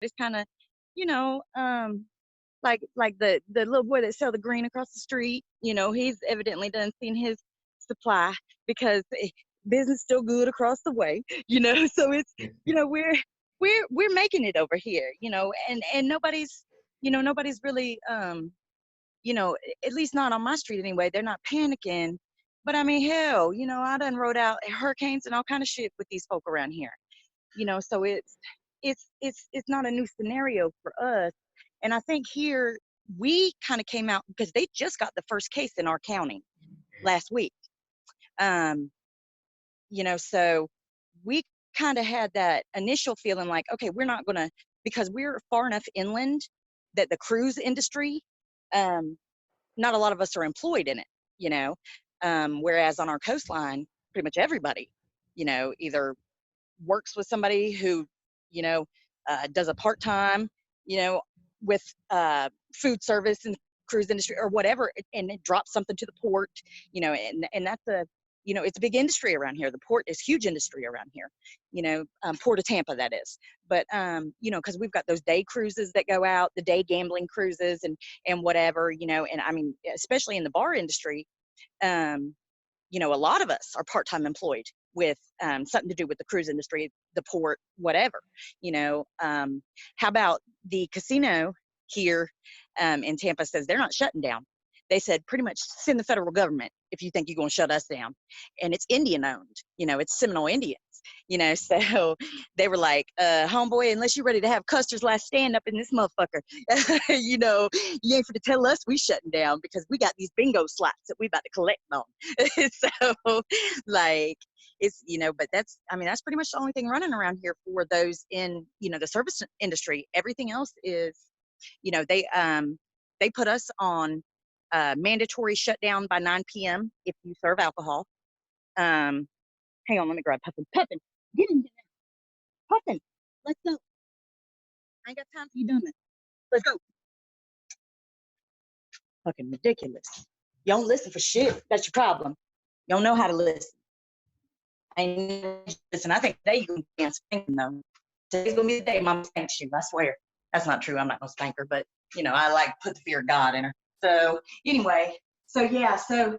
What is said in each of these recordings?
It's kind of, you know, like the little boy that sell the green across the street. He's evidently done seen his supply because business still good across the way. So it's we're making it over here. And nobody's really at least not on my street anyway. They're not panicking. But I mean, hell, I done rode out hurricanes and all kind of shit with these folk around here. So it's not a new scenario for us. And I think here we kind of came out because they just got the first case in our county last week. um so we kind of had that initial feeling like, okay, we're not gonna, because we're far enough inland that the cruise industry, um not a lot of us are employed in it, you know whereas on our coastline, pretty much everybody, either works with somebody who, you know, does a part time, you know, with food service and cruise industry or whatever, and it drops something to the port, and that's it's a big industry around here. The port is huge industry around here, Port of Tampa, that is. But because we've got those day cruises that go out, the day gambling cruises and whatever, and I mean, especially in the bar industry, um, a lot of us are part-time employed with something to do with the cruise industry, the port, whatever. How about the casino here in Tampa says they're not shutting down. They said pretty much send the federal government if you think you're going to shut us down. And it's Indian owned, it's Seminole Indians, so they were like, homeboy, unless you're ready to have Custer's last stand up in this motherfucker, you ain't for to tell us we shutting down because we got these bingo slots that we about to collect on. So like, but that's pretty much the only thing running around here for those in, the service industry. Everything else is, they put us on mandatory shutdown by 9 p.m. if you serve alcohol. Hang on, let me grab Puffin. Puffin, get in there. Puffin, let's go. I ain't got time for you dummies. Let's go. Fucking ridiculous. You don't listen for shit. That's your problem. You don't know how to listen. Listen, I think today you can spank them though. Today's gonna be the day Mama spanks you. I swear. That's not true. I'm not gonna spank her, but I like put the fear of God in her. So anyway, so yeah, so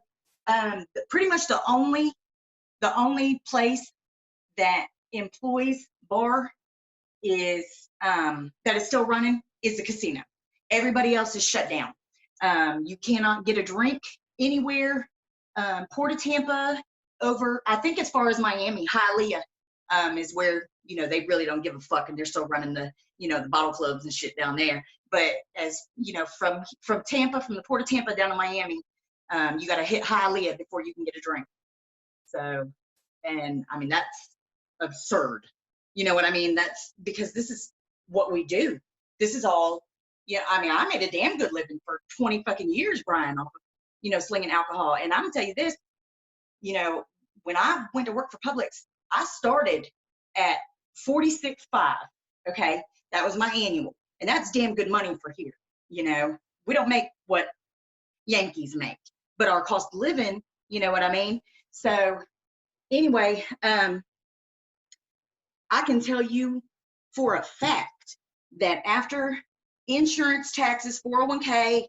pretty much the only place that employs bar is that is still running is the casino. Everybody else is shut down. You cannot get a drink anywhere. Port of Tampa, over, I think as far as Miami, Hialeah is where, they really don't give a fuck and they're still running the, the bottle clubs and shit down there. But as, from Tampa, from the Port of Tampa down to Miami, you got to hit Hialeah before you can get a drink. So, and I mean, that's absurd. You know what I mean? That's because this is what we do. This is all, I mean, I made a damn good living for 20 fucking years, Brian, off of, slinging alcohol. And I'm gonna tell you this, when I went to work for Publix, I started at 46.5. Okay, that was my annual, and that's damn good money for here. We don't make what Yankees make, but our cost of living, you know what I mean? So anyway, I can tell you for a fact that after insurance, taxes, 401k,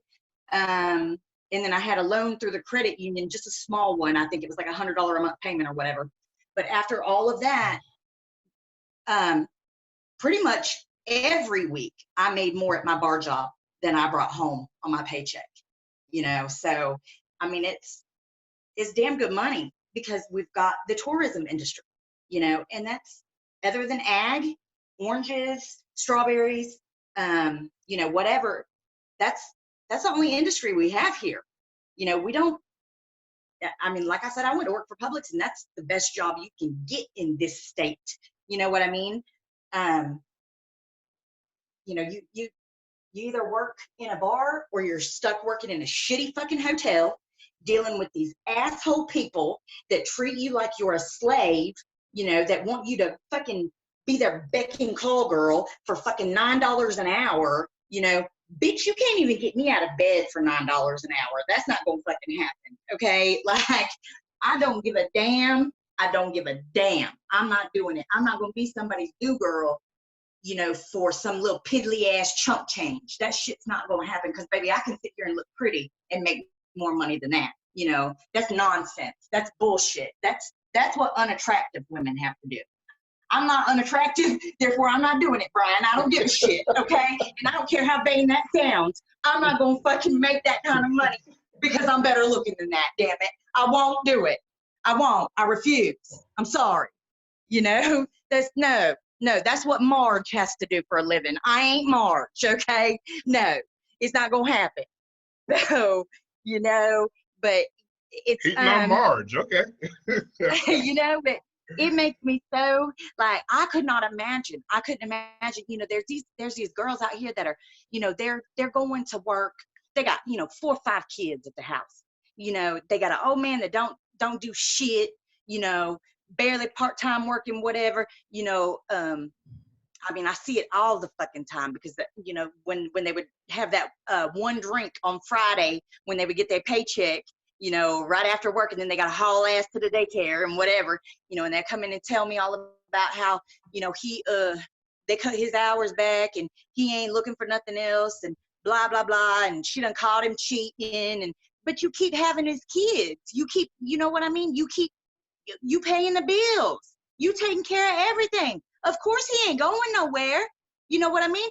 and then I had a loan through the credit union, just a small one. I think it was like $100 a month payment or whatever. But after all of that, pretty much every week I made more at my bar job than I brought home on my paycheck. So I mean, it's damn good money because we've got the tourism industry, and that's, other than ag, oranges, strawberries, whatever, that's the only industry we have here. We don't, I mean, like I said, I went to work for Publix, and that's the best job you can get in this state. You know what I mean? You either work in a bar or you're stuck working in a shitty fucking hotel, dealing with these asshole people that treat you like you're a slave, that want you to fucking be their becking call girl for fucking $9 an hour. Bitch, you can't even get me out of bed for $9 an hour. That's not gonna fucking happen. Okay, like, I don't give a damn. I don't give a damn. I'm not doing it. I'm not gonna be somebody's do girl you know, for some little piddly ass chump change. That shit's not going to happen because, baby, I can sit here and look pretty and make more money than that. You know, that's nonsense. That's bullshit. That's what unattractive women have to do. I'm not unattractive, therefore I'm not doing it, Brian. I don't give a shit, okay? And I don't care how vain that sounds. I'm not gonna fucking make that kind of money because I'm better looking than that, damn it. I won't do it. I won't. I refuse. I'm sorry. You know, that's what Marge has to do for a living. I ain't Marge, okay? No, it's not gonna happen. So, you know, but it's Heating on Marge, okay. you know, but it makes me so like I couldn't imagine, you know, there's these girls out here that are, you know, they're going to work. They got, you know, 4 or 5 kids at the house. You know, they got an old man that don't do shit, you know, barely part-time working, whatever, you know. I mean, I see it all the fucking time because, you know, when they would have that one drink on Friday when they would get their paycheck, you know, right after work, and then they got to haul ass to the daycare and whatever, you know, and they come in and tell me all about how, you know, they cut his hours back and he ain't looking for nothing else and blah, blah, blah. And she done caught him cheating. But you keep having his kids. You keep, you know what I mean? You paying the bills. You taking care of everything. Of course he ain't going nowhere. You know what I mean?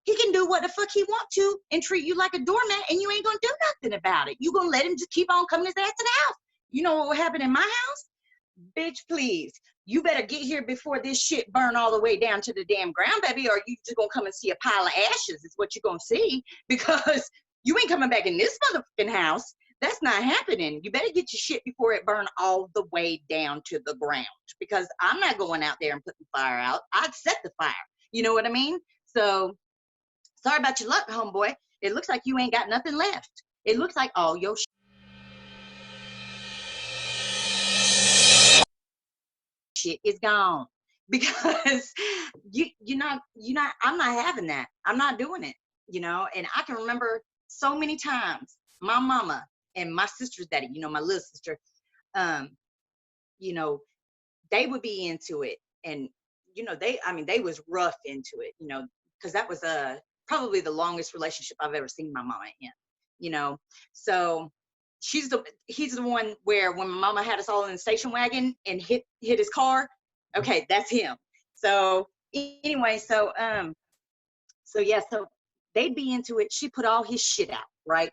He can do what the fuck he want to and treat you like a doormat, and you ain't gonna do nothing about it. You gonna let him just keep on coming his ass to the house. You know what will happen in my house? Bitch, please. You better get here before this shit burn all the way down to the damn ground, baby, or you just gonna come and see a pile of ashes is what you're gonna see, because you ain't coming back in this motherfucking house. That's not happening. You better get your shit before it burn all the way down to the ground, because I'm not going out there and putting fire out. I'd set the fire. You know what I mean? So sorry about your luck, homeboy. It looks like you ain't got nothing left. It looks like all your shit is gone, because I'm not having that. I'm not doing it, you know. And I can remember so many times my mama and my sister's daddy, you know, my little sister, you know, they would be into it. And, you know, they was rough into it, you know, because that was probably the longest relationship I've ever seen my mama in, you know. So he's the one where when my mama had us all in the station wagon and hit his car, okay, that's him. So anyway, so yeah, so they'd be into it. She put all his shit out, right?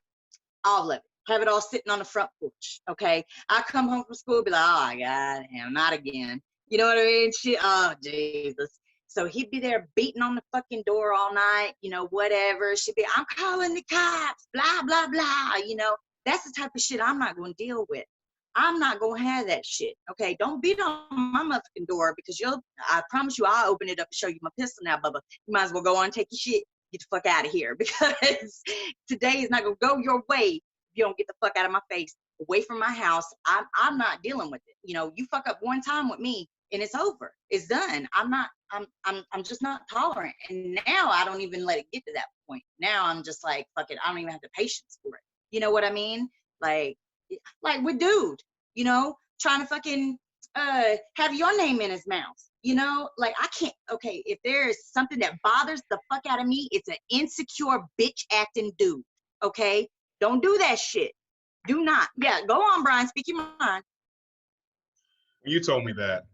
All of it. Have it all sitting on the front porch. Okay. I come home from school, be like, oh God, damn, not again. You know what I mean? Oh Jesus. So he'd be there beating on the fucking door all night, you know, whatever. She'd be, I'm calling the cops, blah, blah, blah. You know, that's the type of shit I'm not going to deal with. I'm not going to have that shit. Okay. Don't beat on my motherfucking door, because I promise you, I'll open it up and show you my pistol now, Bubba. You might as well go on and take your shit. Get the fuck out of here, because today is not going to go your way. You don't get the fuck out of my face, away from my house. I'm not dealing with it. You know, you fuck up one time with me and it's over. It's done. I'm just not tolerant. And now I don't even let it get to that point. Now I'm just like, fuck it. I don't even have the patience for it. You know what I mean? Like with dude, you know, trying to fucking have your name in his mouth. You know, like I can't. Okay, if there is something that bothers the fuck out of me, it's an insecure bitch acting dude. Okay, don't do that shit. Do not. Yeah, go on, Brian. Speak your mind. You told me that.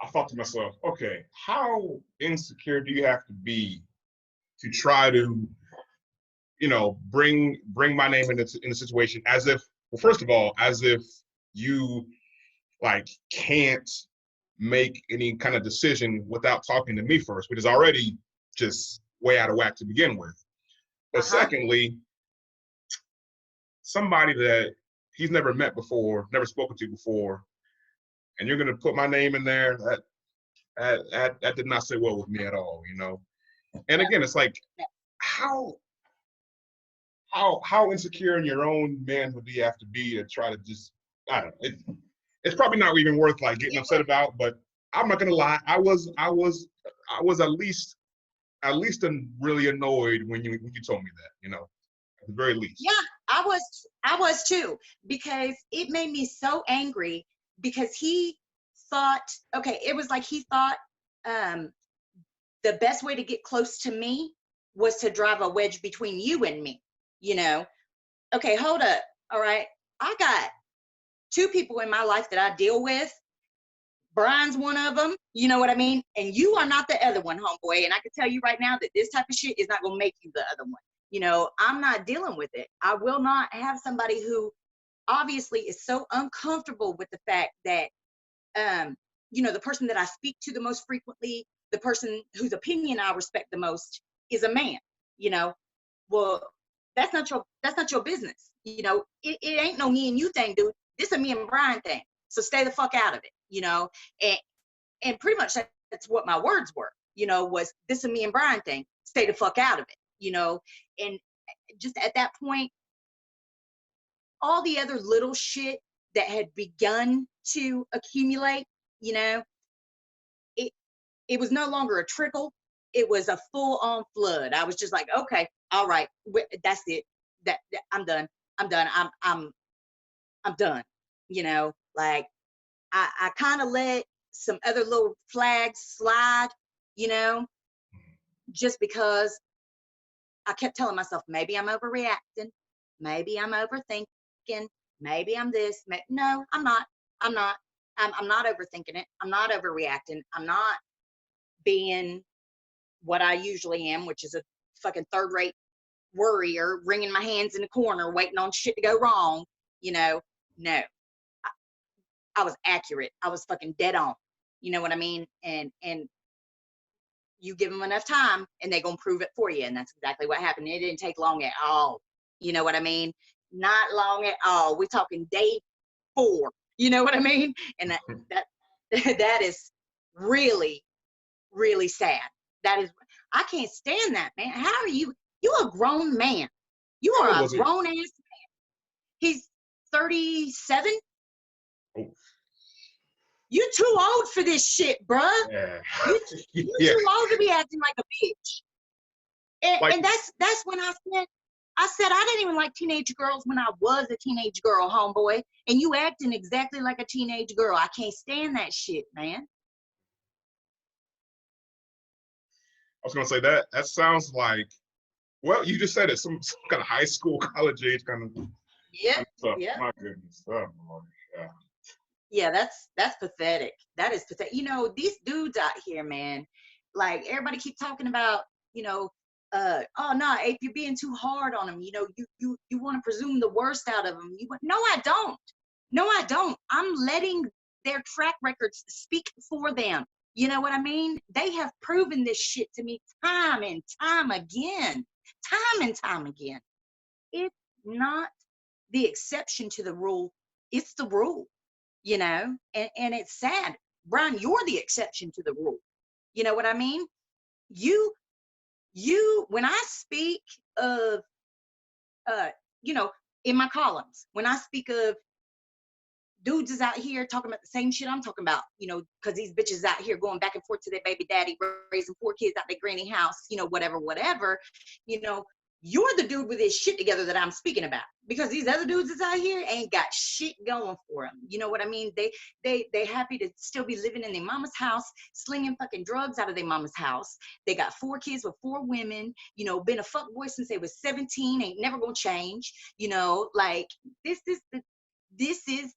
I thought to myself, okay, how insecure do you have to be to try to, you know, bring my name in the situation, as if, well, first of all, as if you like can't make any kind of decision without talking to me first, which is already just way out of whack to begin with. But secondly, somebody that he's never met before, never spoken to before, and you're gonna put my name in there, that did not sit well with me at all, you know. And again, it's like, how insecure in your own manhood do you have to be to try to just, I don't know. It's probably not even worth like getting upset about, but I'm not gonna lie, I was at least really annoyed when you told me that, you know, at the very least. Yeah, I was too, because it made me so angry, because he thought, okay, it was like he thought the best way to get close to me was to drive a wedge between you and me, you know? Okay, hold up. All right. I got 2 people in my life that I deal with. Brian's one of them, you know what I mean? And you are not the other one, homeboy. And I can tell you right now that this type of shit is not gonna make you the other one. You know, I'm not dealing with it. I will not have somebody who obviously is so uncomfortable with the fact that, you know, the person that I speak to the most frequently, the person whose opinion I respect the most is a man, you know? Well, that's not your business. You know, it ain't no me and you thing, dude. This a me and Brian thing. So stay the fuck out of it, you know? And pretty much that's what my words were, you know, was this a me and Brian thing. Stay the fuck out of it, you know? And just at that point, all the other little shit that had begun to accumulate, you know, it was no longer a trickle. It was a full-on flood. I was just like, okay, all right, that's it. That I'm done. I'm done. I'm done. You know, like I kind of let some other little flags slide, you know, just because I kept telling myself, maybe I'm overreacting, maybe I'm overthinking, maybe I'm this. No, I'm not. I'm not. I'm not overthinking it. I'm not overreacting. I'm not being what I usually am, which is a fucking third-rate worrier, wringing my hands in the corner, waiting on shit to go wrong. You know, no, I was accurate. I was fucking dead on. You know what I mean? And you give them enough time, and they gonna prove it for you. And that's exactly what happened. It didn't take long at all. You know what I mean? Not long at all. We're talking day 4. You know what I mean? And that is really, really sad. That is, I can't stand that, man. How are you? You a grown man. You are a grown ass man. He's 37. Oh. You too old for this shit, bruh. Yeah. You too old to be acting like a bitch. And that's when I said I didn't even like teenage girls when I was a teenage girl, homeboy. And you acting exactly like a teenage girl. I can't stand that shit, man. I was gonna say that sounds like, well, you just said it, some kind of high school, college age kind of stuff. Yeah. My goodness. Oh, Lord. Yeah. Yeah, that's pathetic. That is pathetic. You know, these dudes out here, man, like everybody keep talking about, you know, oh no, if you're being too hard on them, you know, you want to presume the worst out of them. No, I don't. No, I don't. I'm letting their track records speak for them. You know what I mean? They have proven this shit to me time and time again. Time and time again. It's not the exception to the rule. It's the rule. You know, and it's sad. Brian, you're the exception to the rule. You know what I mean? You, when I speak of, you know, in my columns, when I speak of dudes is out here talking about the same shit I'm talking about, you know, because these bitches out here going back and forth to their baby daddy, raising 4 kids out their granny house, you know, whatever, you know, you're the dude with his shit together that I'm speaking about, because these other dudes that's out here ain't got shit going for them. You know what I mean? They happy to still be living in their mama's house, slinging fucking drugs out of their mama's house. They got 4 kids with 4 women, you know, been a fuck boy since they was 17, ain't never gonna change. You know, like this is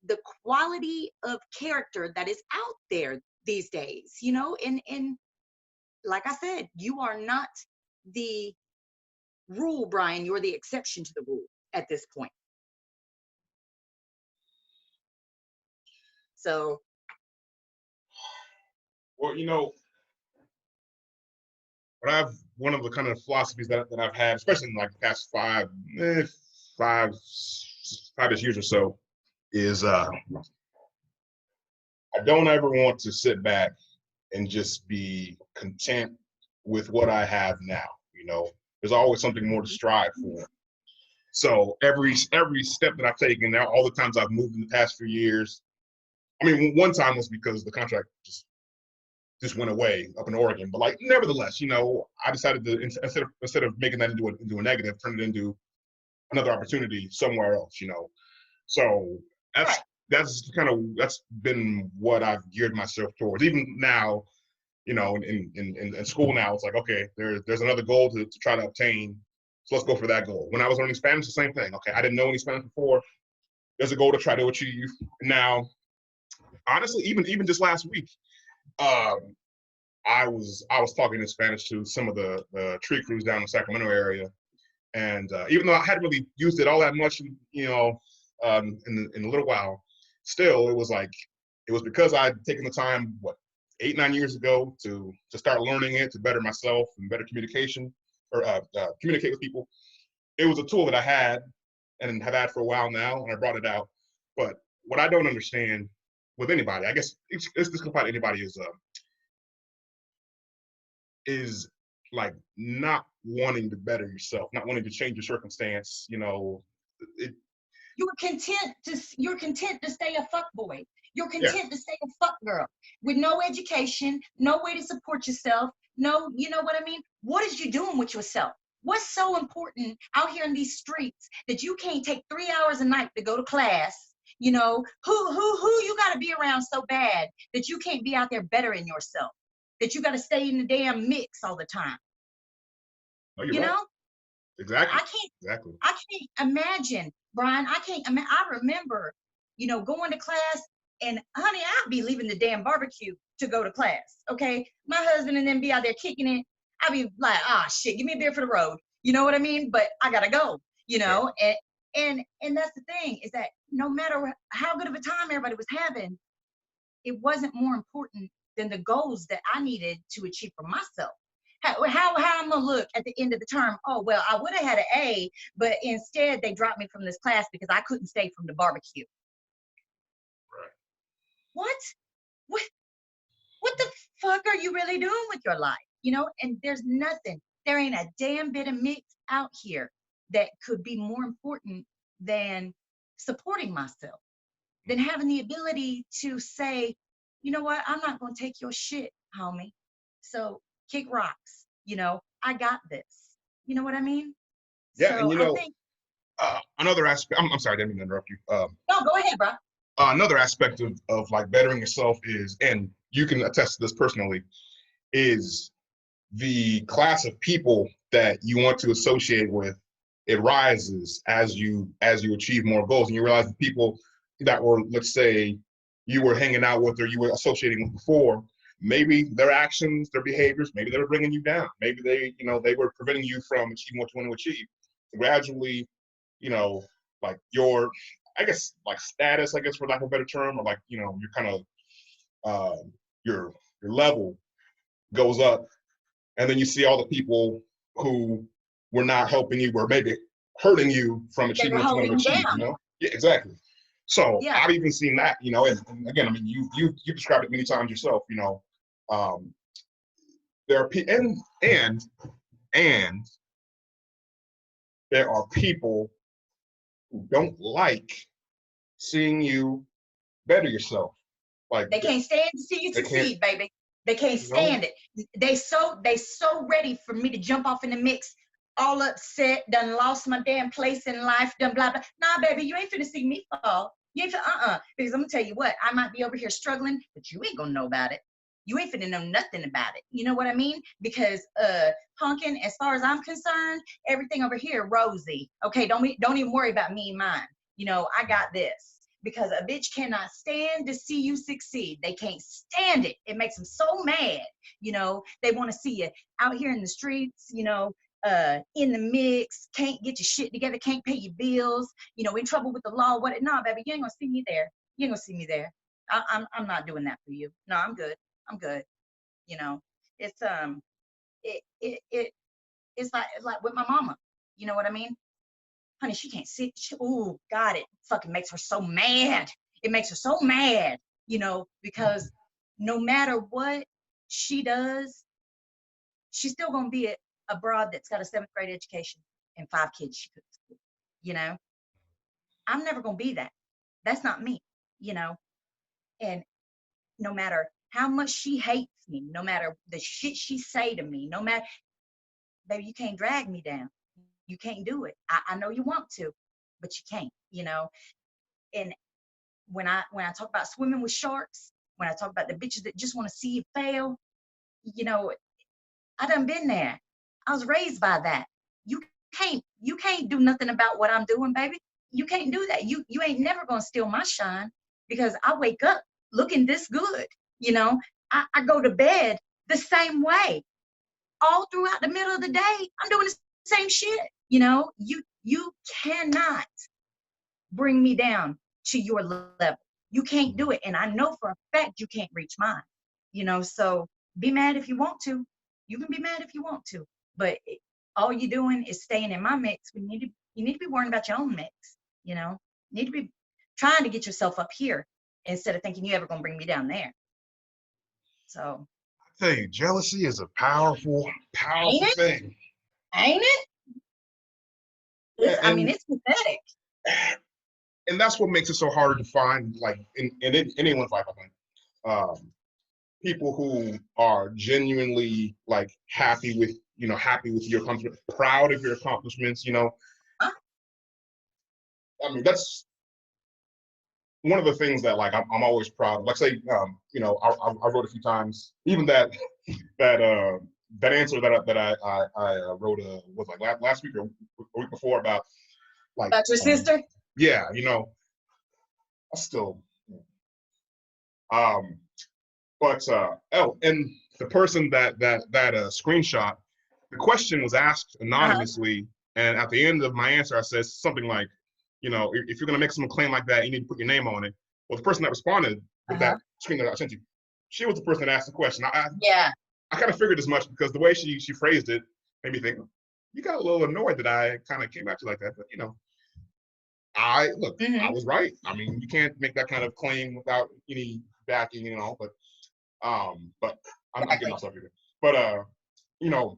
the quality of character that is out there these days, you know, and like I said, you are not the rule, Brian. You're the exception to the rule at this point. So, well, you know, one of the kind of philosophies that I've had, especially in like the past 5-ish years or so, is I don't ever want to sit back and just be content with what I have now. You know, there's always something more to strive for. So every step that I've taken, now all the times I've moved in the past few years, I mean, one time was because the contract just went away up in Oregon, but like nevertheless, you know, I decided to instead of making that into a negative, turn it into another opportunity somewhere else. You know, so that's been what I've geared myself towards. Even now, you know, in school now, it's like, okay, there's another goal to try to obtain. So let's go for that goal. When I was learning Spanish, the same thing. Okay, I didn't know any Spanish before. There's a goal to try to achieve. Now, honestly, even just last week, um, I was talking in Spanish to some of the tree crews down in the Sacramento area, and even though I hadn't really used it all that much, you know, in a little while, still it was like it was because I'd taken the time, what, 8-9 years ago to start learning it to better myself and better communication or communicate with people. It was a tool that I had and have had for a while now, and I brought it out. But what I don't understand with anybody, I guess this can apply to anybody, is like not wanting to better yourself, not wanting to change your circumstance. You know, it, you're content to stay a fuck boy. You're yeah, content to stay a fuck girl with no education, no way to support yourself. No, you know what I mean? What is you doing with yourself? What's so important out here in these streets that you can't take 3 hours a night to go to class? You know, who you got to be around so bad that you can't be out there bettering yourself? That you got to stay in the damn mix all the time. oh, you're You right. know, Exactly. I can't. Exactly. I can't imagine, Brian. I can't. I remember, you know, going to class, and honey, I'd be leaving the damn barbecue to go to class. Okay, my husband and them be out there kicking it. I'd be like, ah, shit, give me a beer for the road. You know what I mean? But I gotta go. You Yeah. know, and that's the thing, is that no matter how good of a time everybody was having, it wasn't more important than the goals that I needed to achieve for myself. How I'm gonna look at the end of the term? Oh well, I would have had an A, but instead they dropped me from this class because I couldn't stay from the barbecue. Right. What? What? What the fuck are you really doing with your life? You know? And there's nothing. There ain't a damn bit of mix out here that could be more important than supporting myself, than having the ability to say, you know what, I'm not going to take your shit, homie. So kick rocks. You know, I got this. You know what I mean? Yeah, and So you I know, think, another aspect. I'm sorry, I didn't mean to interrupt you. no, go ahead, bro. Another aspect of like bettering yourself is, and you can attest to this personally, is the class of people that you want to associate with. It rises as you achieve more goals, and you realize the people that were, let's say, you were hanging out with or you were associating with before, maybe their actions, their behaviors, maybe they were bringing you down. Maybe they were preventing you from achieving what you want to achieve. Gradually, you know, like your, I guess, like status, I guess, for lack of a better term, or like, you know, your kind of your level goes up, and then you see all the people who were not helping you, or maybe hurting you from They achieving were what you want to holding you achieve. You down. know? Yeah, exactly. So Yeah. I've even seen that. You know, and again, I mean, you described it many times yourself. You know, um, there are and there are people who don't like seeing you better yourself. Like They can't stand to see you they can't, succeed, baby. They can't you know. stand it. They so ready for me to jump off in the mix, all upset, done lost my damn place in life, done blah blah. Nah, baby, you ain't finna see me fall. You ain't finna, because I'm gonna tell you what, I might be over here struggling, but you ain't gonna know about it. You ain't finna know nothing about it. You know what I mean? Because Pumpkin, as far as I'm concerned, everything over here rosy. Okay, don't even worry about me and mine. You know, I got this. Because a bitch cannot stand to see you succeed. They can't stand it. It makes them so mad. You know, they want to see you out here in the streets, you know, in the mix, can't get your shit together, can't pay your bills, you know, in trouble with the law. What? No, baby, you ain't gonna see me there. You ain't gonna see me there. I'm not doing that for you. No, I'm good. I'm good. You know, it's it's like with my mama. You know what I mean? Honey, she can't sit. Oh, God, it fucking makes her so mad. It makes her so mad, you know, because no matter what she does, she's still gonna be a broad that's got a 7th grade education and 5 kids she took to school. You know, I'm never gonna be that. That's not me, you know. And no matter how much she hates me, no matter the shit she say to me, no matter, baby, you can't drag me down. You can't do it. I know you want to, but you can't, you know. And when I talk about swimming with sharks, when I talk about the bitches that just want to see you fail, you know, I done been there. I was raised by that. You you can't do nothing about what I'm doing, baby. You can't do that. You ain't never gonna steal my shine because I wake up looking this good. You know, I go to bed the same way. All throughout the middle of the day, I'm doing the same shit. You know, you cannot bring me down to your level. You can't do it. And I know for a fact you can't reach mine. You know, so be mad if you want to. You can be mad if you want to. But all you're doing is staying in my mix. You need to be worrying about your own mix, you know. You need to be trying to get yourself up here instead of thinking you ever gonna bring me down there. So I tell you, jealousy is a powerful, ain't powerful it? thing. Ain't it? I mean, And it's pathetic. and that's what makes it so hard to find, like in anyone's life, I think. People who are genuinely like happy with, happy with your accomplishments, proud of your accomplishments. Huh? I mean, that's one of the things that like I'm always proud of. Like say, I wrote a few times, even that that answer that I wrote was like last week or a week before about like About your sister? yeah, I still um but oh, and the person that screenshot, the question was asked Uh-huh. anonymously, and at the end of my answer I said something like, if you're gonna make someone claim like that, you need to put your name on it. Well, the person that responded with Uh-huh. that screen that I sent you, she was the person that asked the question. Yeah. I kind of figured as much because the way she phrased it made me think you got a little annoyed that I kind of came at you like that. But I Mm-hmm. was right. I mean, you can't make that kind of claim without any backing, but I'm getting Exactly. myself here. But you know,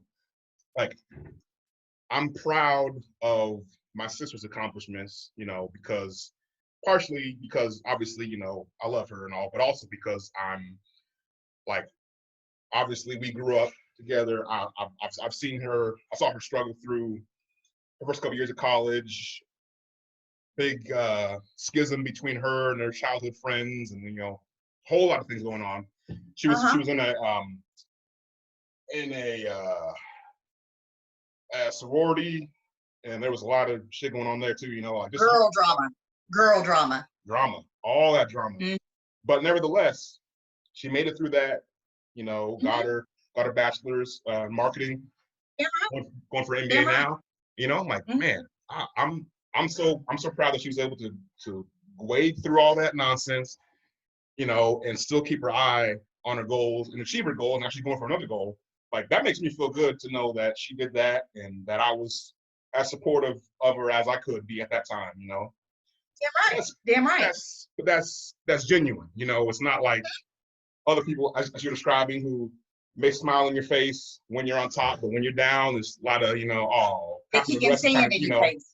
like I'm proud of my sister's accomplishments, because partially because obviously, I love her and all, but also because I'm like obviously we grew up together. I've seen her. I saw her struggle through the first couple years of college. Big schism between her and her childhood friends, and whole lot of things going on. She Uh-huh. was in a sorority, and there was a lot of shit going on there too. Like just Girl drama. Girl drama. drama, all that drama. Mm-hmm. But nevertheless, she made it through that. Mm-hmm. Got her bachelor's in marketing, Damn right. going for Damn MBA right. now. I'm like, Mm-hmm. man, I'm so proud that she was able to wade through all that nonsense, and still keep her eye on her goals and achieve her goal, and actually going for another goal. Like that makes me feel good to know that she did that and that I was as supportive of her as I could be at that time. Damn right. That's Damn right. that's genuine. It's not like other people as you're describing who may smile in your face when you're on top, but when you're down, there's a lot of oh, They passing kicking aggressive kind sand of in your face.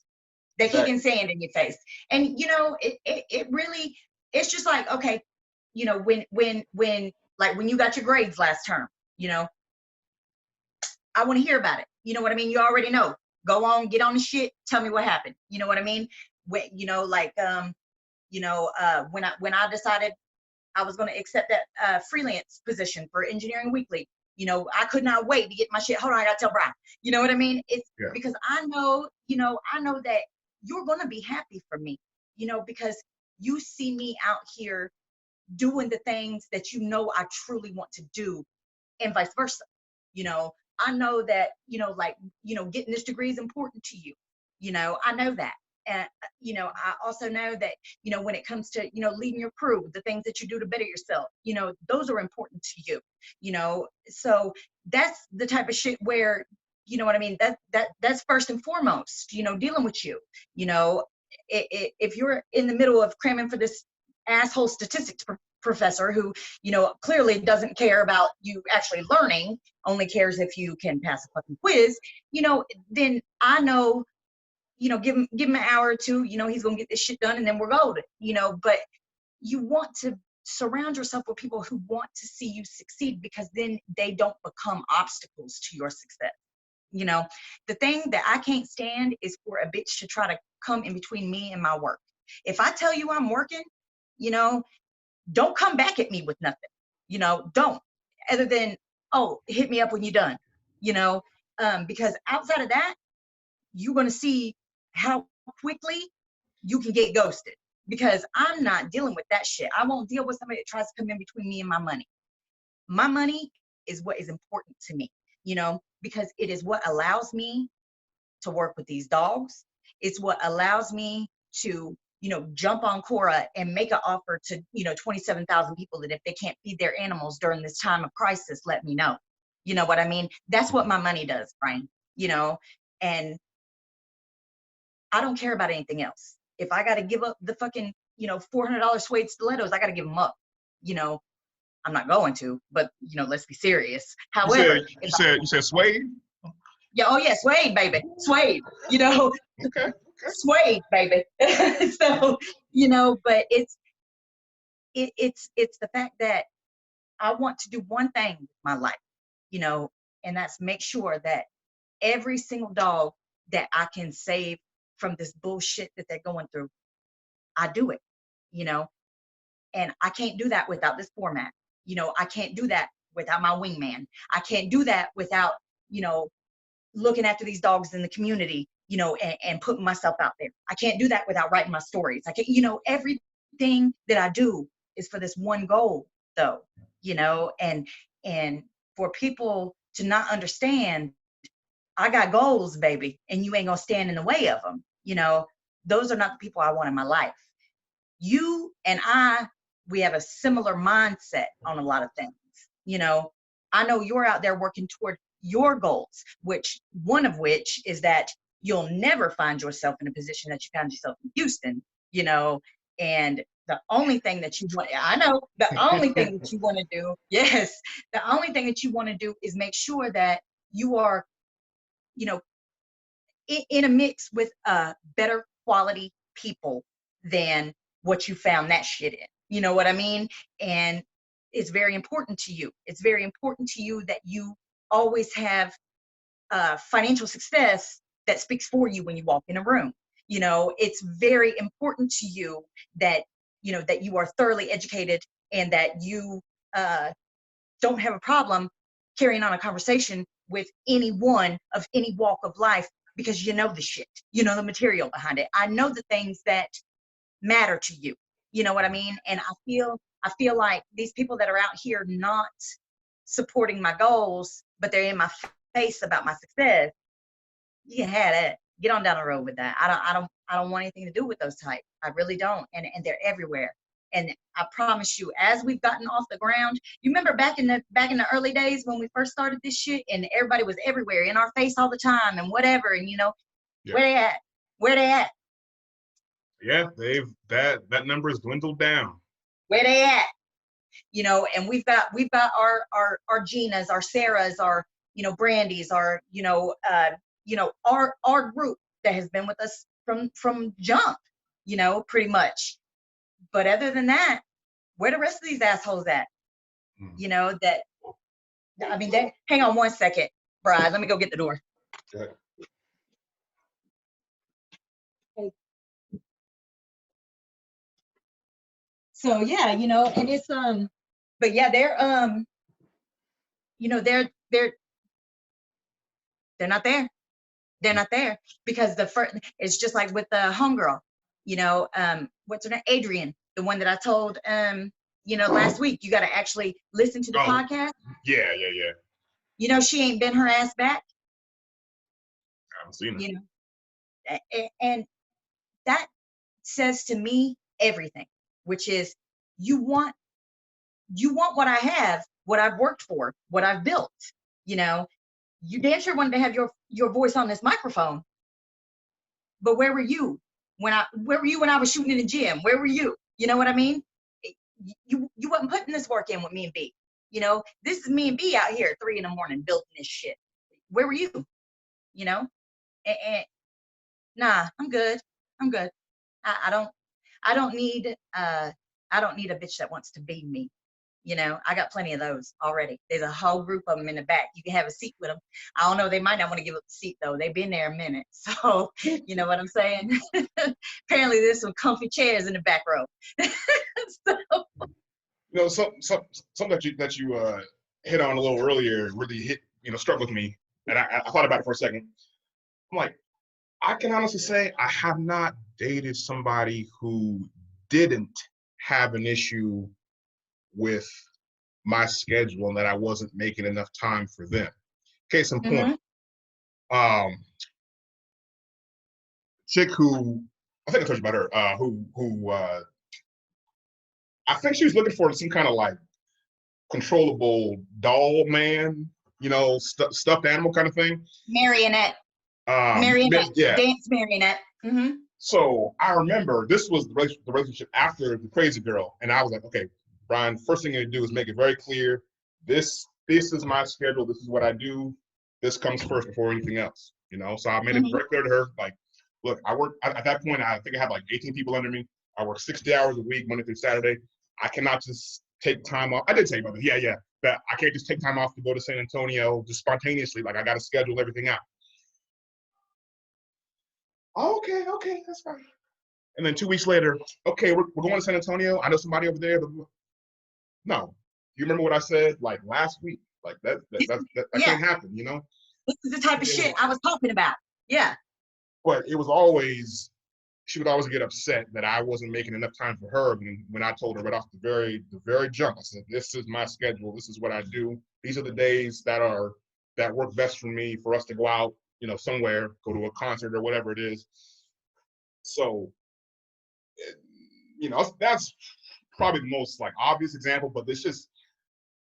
They that kicking sand in your face. And it really, it's just like, okay, when like when you got your grades last term, you know, I want to hear about it. You know what I mean? You already know. Go on, get on the shit, tell me what happened. You know what I mean? When like when I decided I was going to accept that freelance position for Engineering Weekly. I could not wait to get my shit. Hold on, I gotta tell Brian. You know what I mean? It's yeah. because I know that you're gonna be happy for me. Because you see me out here doing the things that I truly want to do, and vice versa. I know that like getting this degree is important to you. I know that. And I also know that when it comes to leading your crew, the things that you do to better yourself, those are important to you. So that's the type of shit where what I mean, that's first and foremost, dealing with you. If you're in the middle of cramming for this asshole statistics professor who clearly doesn't care about you actually learning, only cares if you can pass a fucking quiz, then I know, give him an hour or two, he's gonna get this shit done and then we're golden, but you want to surround yourself with people who want to see you succeed, because then they don't become obstacles to your success. The thing that I can't stand is for a bitch to try to come in between me and my work. If I tell you I'm working, don't come back at me with nothing. Don't. Other than oh, hit me up when you're done, you know, because outside of that, you're going to see how quickly you can get ghosted, because I'm not dealing with that shit. I won't deal with somebody that tries to come in between me and my money. My money is what is important to me, you know, because it is what allows me to work with these dogs. It's what allows me to, you know, jump on Quora and make an offer to, you know, 27,000 people that if they can't feed their animals during this time of crisis, let me know. You know what I mean? That's what my money does, Brian, you know, and I don't care about anything else. If I got to give up the fucking, you know, $400 suede stilettos, I got to give them up. You know, I'm not going to, but you know, let's be serious. However, You said suede? yeah, oh yeah, suede, baby, suede. You know, Okay. suede, baby. So, you know, but it's the fact that I want to do one thing with my life, you know, and that's make sure that every single dog that I can save from this bullshit that they're going through, I do it, you know, and I can't do that without this format. You know, I can't do that without my wingman. I can't do that without, you know, looking after these dogs in the community, you know, and putting myself out there. I can't do that without writing my stories. I can't, you know, everything that I do is for this one goal though, you know, and for people to not understand, I got goals, baby, and you ain't gonna stand in the way of them. You know, those are not the people I want in my life. You and I, we have a similar mindset on a lot of things. You know, I know you're out there working toward your goals, which one of which is that you'll never find yourself in a position that you found yourself in Houston, you know, and the only thing that you want, I know the only thing that you want to do, yes, the only thing that you want to do is make sure that you are, you know, in a mix with better quality people than what you found that shit in. You know what I mean? And it's very important to you. It's very important to you that you always have financial success that speaks for you when you walk in a room. You know, it's very important to you that, you know, that you are thoroughly educated and that you don't have a problem carrying on a conversation with anyone of any walk of life, because you know the shit, you know the material behind it. I know the things that matter to you. You know what I mean? And I feel like these people that are out here not supporting my goals, but they're in my face about my success, you can have that. Get on down the road with that. I don't want anything to do with those types. I really don't. And they're everywhere. And I promise you, as we've gotten off the ground, you remember back in the early days when we first started this shit, and everybody was everywhere in our face all the time and whatever. And you know, Yeah. where they at? Where they at? Yeah, that number has dwindled down. Where they at? You know, and we've got our Ginas, our Sarahs, our, you know, Brandys, our, you know, our group that has been with us from jump, you know, pretty much. But other than that, where the rest of these assholes at? You know, that, I mean, hang on one second, Bride, let me go get the door. Okay. So yeah, you know, and it's but yeah, they're you know, they're not there. They're not there because the first, it's just like with the homegirl, you know, what's her name? Adrian, the one that I told you know, last week, you got to actually listen to the podcast. Yeah. You know, she ain't been her ass back. I haven't seen her. You know, and that says to me everything, which is you want what I have, what I've worked for, what I've built. You know, you damn sure wanted to have your voice on this microphone, but where were you when I was shooting in the gym? Where were you? You know what I mean? You wasn't putting this work in with me and B. You know, this is me and B out here at 3 a.m. building this shit. Where were you? You know, and nah, I'm good. I don't need a bitch that wants to be me. You know, I got plenty of those already. There's a whole group of them in the back. You can have a seat with them. I don't know. They might not want to give up the seat though. They've been there a minute. So, you know what I'm saying? Apparently there's some comfy chairs in the back row. So, You know, something that you hit on a little earlier really struck with me, and I thought about it for a second. I'm like, I can honestly say I have not dated somebody who didn't have an issue with my schedule and that I wasn't making enough time for them. Case in point, chick who I think I told you about her, who I think she was looking for some kind of like controllable doll man, stuffed animal kind of thing. Marionette. Marionette. Yeah. Dance marionette. Mm-hmm. So I remember this was the relationship after the crazy girl, and I was like, okay, Brian, first thing you need to do is make it very clear. This is my schedule. This is what I do. This comes first before anything else. So I made it very clear to her, like, look, I work at that point. I think I had like 18 people under me. I work 60 hours a week, Monday through Saturday. I cannot just take time off. I did say about it. Yeah. But I can't just take time off to go to San Antonio just spontaneously. Like I got to schedule everything out. Okay, that's fine. And then 2 weeks later, okay, we're going to San Antonio. I know somebody over there. But no, you remember what I said like last week? Like that can't happen, This is the type of shit I was talking about. Yeah. But it was always, she would always get upset that I wasn't making enough time for her. When I told her right off the very jump, I said, this is my schedule. This is what I do. These are the days that work best for me for us to go out, somewhere, go to a concert or whatever it is. So, that's probably the most like obvious example, but it's just,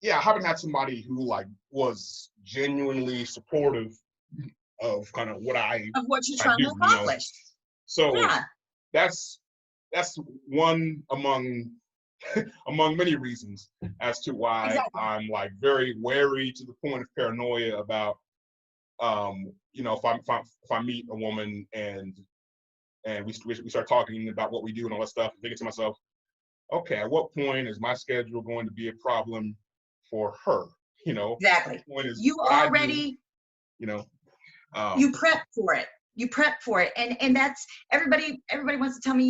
I haven't had somebody who like was genuinely supportive of kind of what you're trying to accomplish. So that's one among many reasons as to why I'm like very wary to the point of paranoia about if I meet a woman and we start talking about what we do and all that stuff, and thinking to myself, okay, at what point is my schedule going to be a problem for her? Exactly. You already, you prep for it. You prep for it, and that's everybody wants to tell me,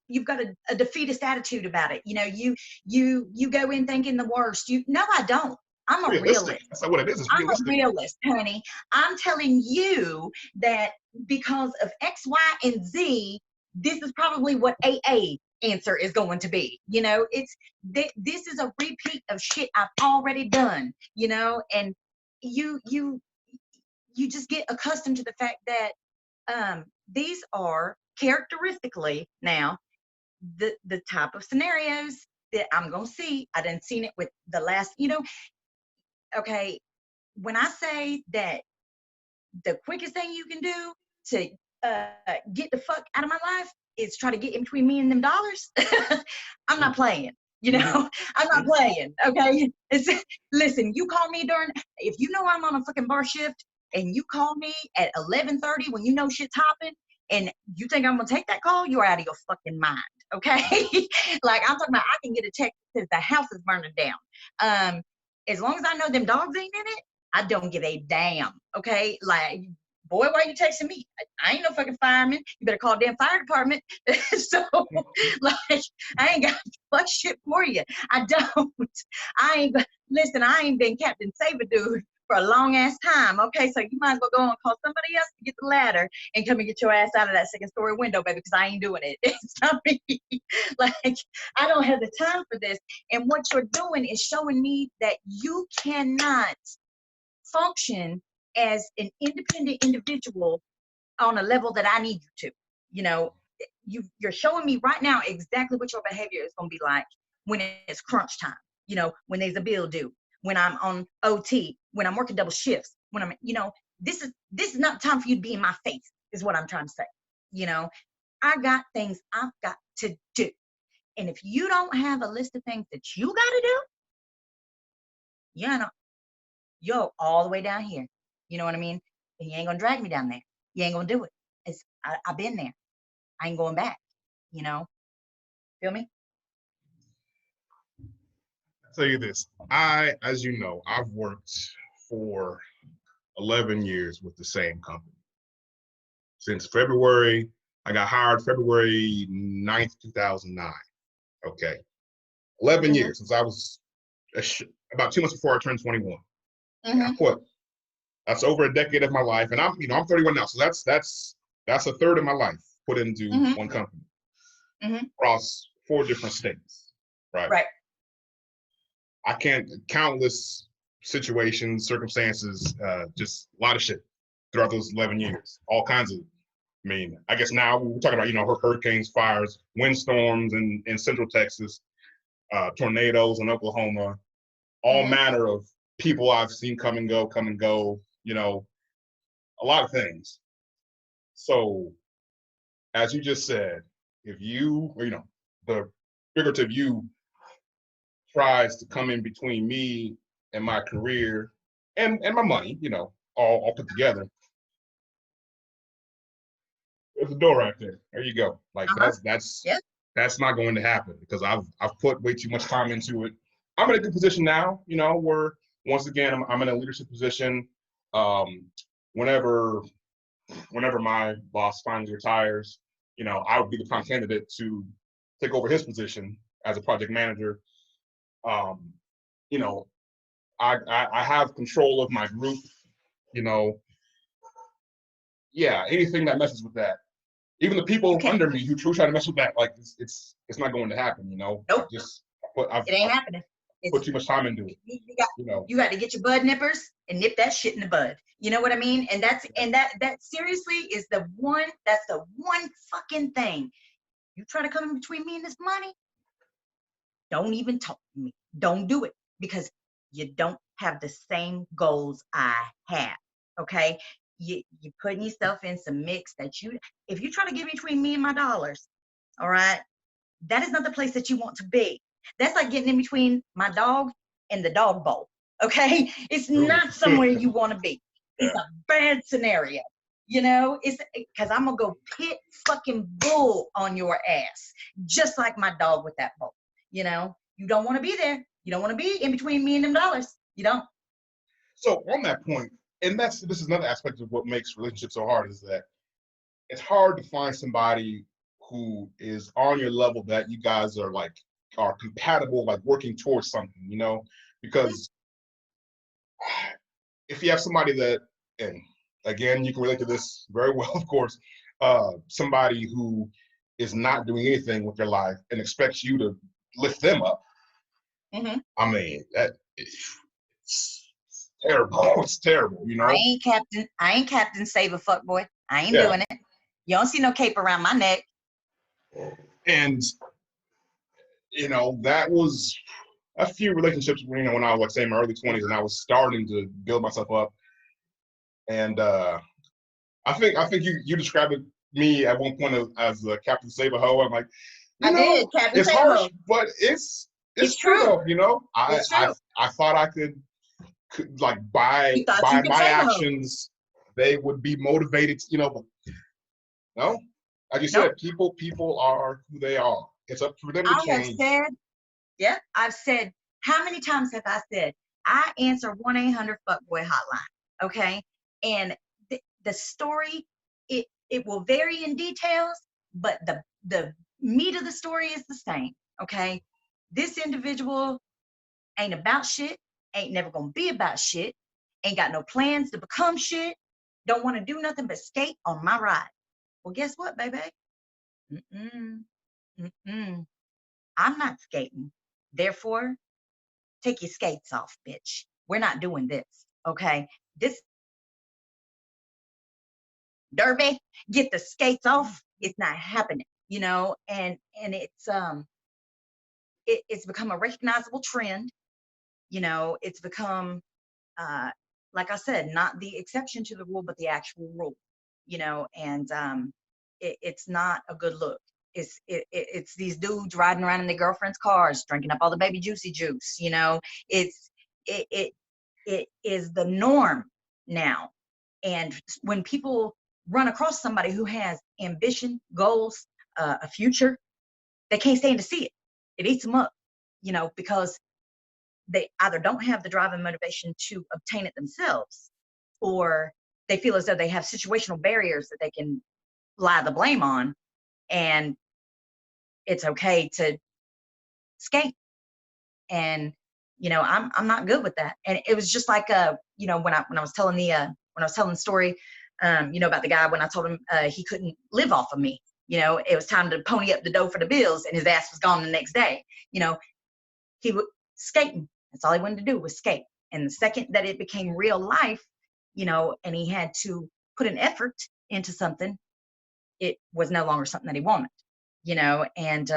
you've got a defeatist attitude about it. You go in thinking the worst. No, I don't. I'm a realist. That's not what it is. It's I'm a realist, honey. I'm telling you that because of X, Y, and Z, this is probably what AA answer is going to be. This is a repeat of shit I've already done. And you just get accustomed to the fact that these are characteristically now the type of scenarios that I'm gonna see. I done seen it with the last, okay, when I say that the quickest thing you can do to get the fuck out of my life is try to get in between me and them dollars, I'm not playing. I'm not playing. Okay, listen. You call me if you know I'm on a fucking bar shift and you call me at 11:30 when you know shit's hopping and you think I'm gonna take that call, you're out of your fucking mind. Okay, like I'm talking about, I can get a text that says the house is burning down. As long as I know them dogs ain't in it, I don't give a damn. Okay, like, boy, why are you texting me? I ain't no fucking fireman. You better call damn fire department. So, like, I ain't got fuck shit for you. I don't. I ain't been Captain Save-A-Dude for a long ass time. Okay, so you might as well go and call somebody else to get the ladder and come and get your ass out of that second story window, baby, because I ain't doing it. It's not me. Like, I don't have the time for this. And what you're doing is showing me that you cannot function as an independent individual on a level that I need you to. You're showing me right now exactly what your behavior is going to be like when it's crunch time, when there's a bill due, when I'm on OT, when I'm working double shifts, when I'm, this is not time for you to be in my face, is what I'm trying to say. I got things I've got to do. And if you don't have a list of things that you got to do, you're all the way down here. You know what I mean? And you ain't going to drag me down there. You ain't going to do it. I've been there. I ain't going back. Feel me? I'll tell you this. As you know, I've worked for 11 years with the same company. Since February, I got hired February 9th, 2009. Okay. 11 years since I was about 2 months before I turned 21. Mm-hmm. I put that's over a decade of my life, and I'm 31 now, so that's a third of my life put into Mm-hmm. one company Mm-hmm. across 4 different states. Right. I can't countless situations, circumstances, just a lot of shit throughout those 11 years. All kinds of. I mean, I guess now we're talking about hurricanes, fires, windstorms in Central Texas, tornadoes in Oklahoma, all Mm-hmm. manner of people I've seen come and go, a lot of things. So, as you just said, if you, or, the figurative you tries to come in between me and my career and my money, all put together, there's a door right there. There you go. Like Uh-huh. that's not going to happen because I've put way too much time into it. I'm in a good position now, where once again I'm in a leadership position. Whenever my boss finally retires, I would be the prime candidate to take over his position as a project manager. You know, I have control of my group. Yeah, anything that messes with that, even the people under me who try to mess with that, like it's not going to happen. Nope. I've It ain't happening. put too much time into it. You got to get your bud nippers and nip that shit in the bud. You know what I mean? And that seriously is the one fucking thing. You try to come in between me and this money, don't even talk to me. Don't do it because you don't have the same goals I have. Okay? You're putting yourself in some mix if you try to get between me and my dollars, all right, that is not the place that you want to be. That's like getting in between my dog and the dog bowl. Okay? It's not somewhere you want to be. It's a bad scenario. It's because I'm gonna go pit fucking bull on your ass, just like my dog with that bowl. You don't want to be there. You don't want to be in between me and them dollars. You don't. So on that point, and this is another aspect of what makes relationships so hard, is that it's hard to find somebody who is on your level that you guys are compatible, like working towards something, because if you have somebody that, and again, you can relate to this very well, of course, somebody who is not doing anything with their life and expects you to lift them up. Mm-hmm. I mean, it's terrible. It's terrible, I ain't Captain Save a Fuck Boy. I ain't doing it. You don't see no cape around my neck. And that was a few relationships when I was, like, say, in my early 20s, and I was starting to build myself up. And I think you described me at one point as Captain Save a Ho. I'm like, I did, Captain it's Save a harsh, Ho. but it's true though. It's true. I thought I could like by my actions they would be motivated, but no, like you said, people are who they are. It's up for them to change. I've said, how many times have I said, I answer 1-800-FUCKBOY hotline, okay? And the story, it will vary in details, but the meat of the story is the same, okay? This individual ain't about shit, ain't never gonna be about shit, ain't got no plans to become shit, don't want to do nothing but skate on my ride. Well, guess what, baby? I'm not skating. Therefore, take your skates off, bitch. We're not doing this, okay? This derby, get the skates off. It's not happening, and it's become a recognizable trend. It's become, like I said, not the exception to the rule, but the actual rule, and it's not a good look. It's these dudes riding around in their girlfriends' cars, drinking up all the baby juicy juice. It is the norm now. And when people run across somebody who has ambition, goals, a future, they can't stand to see it. It eats them up, because they either don't have the drive and motivation to obtain it themselves, or they feel as though they have situational barriers that they can lie the blame on, and it's okay to skate. And You know, I'm not good with that. And it was just like, you know, when I was telling the story, you know, about the guy, when I told him he couldn't live off of me, you know, it was time to pony up the dough for the bills, and his ass was gone the next day. You know, he was skating. That's all he wanted to do was skate. And the second that it became real life, you know, and he had to put an effort into something, it was no longer something that he wanted, you know. And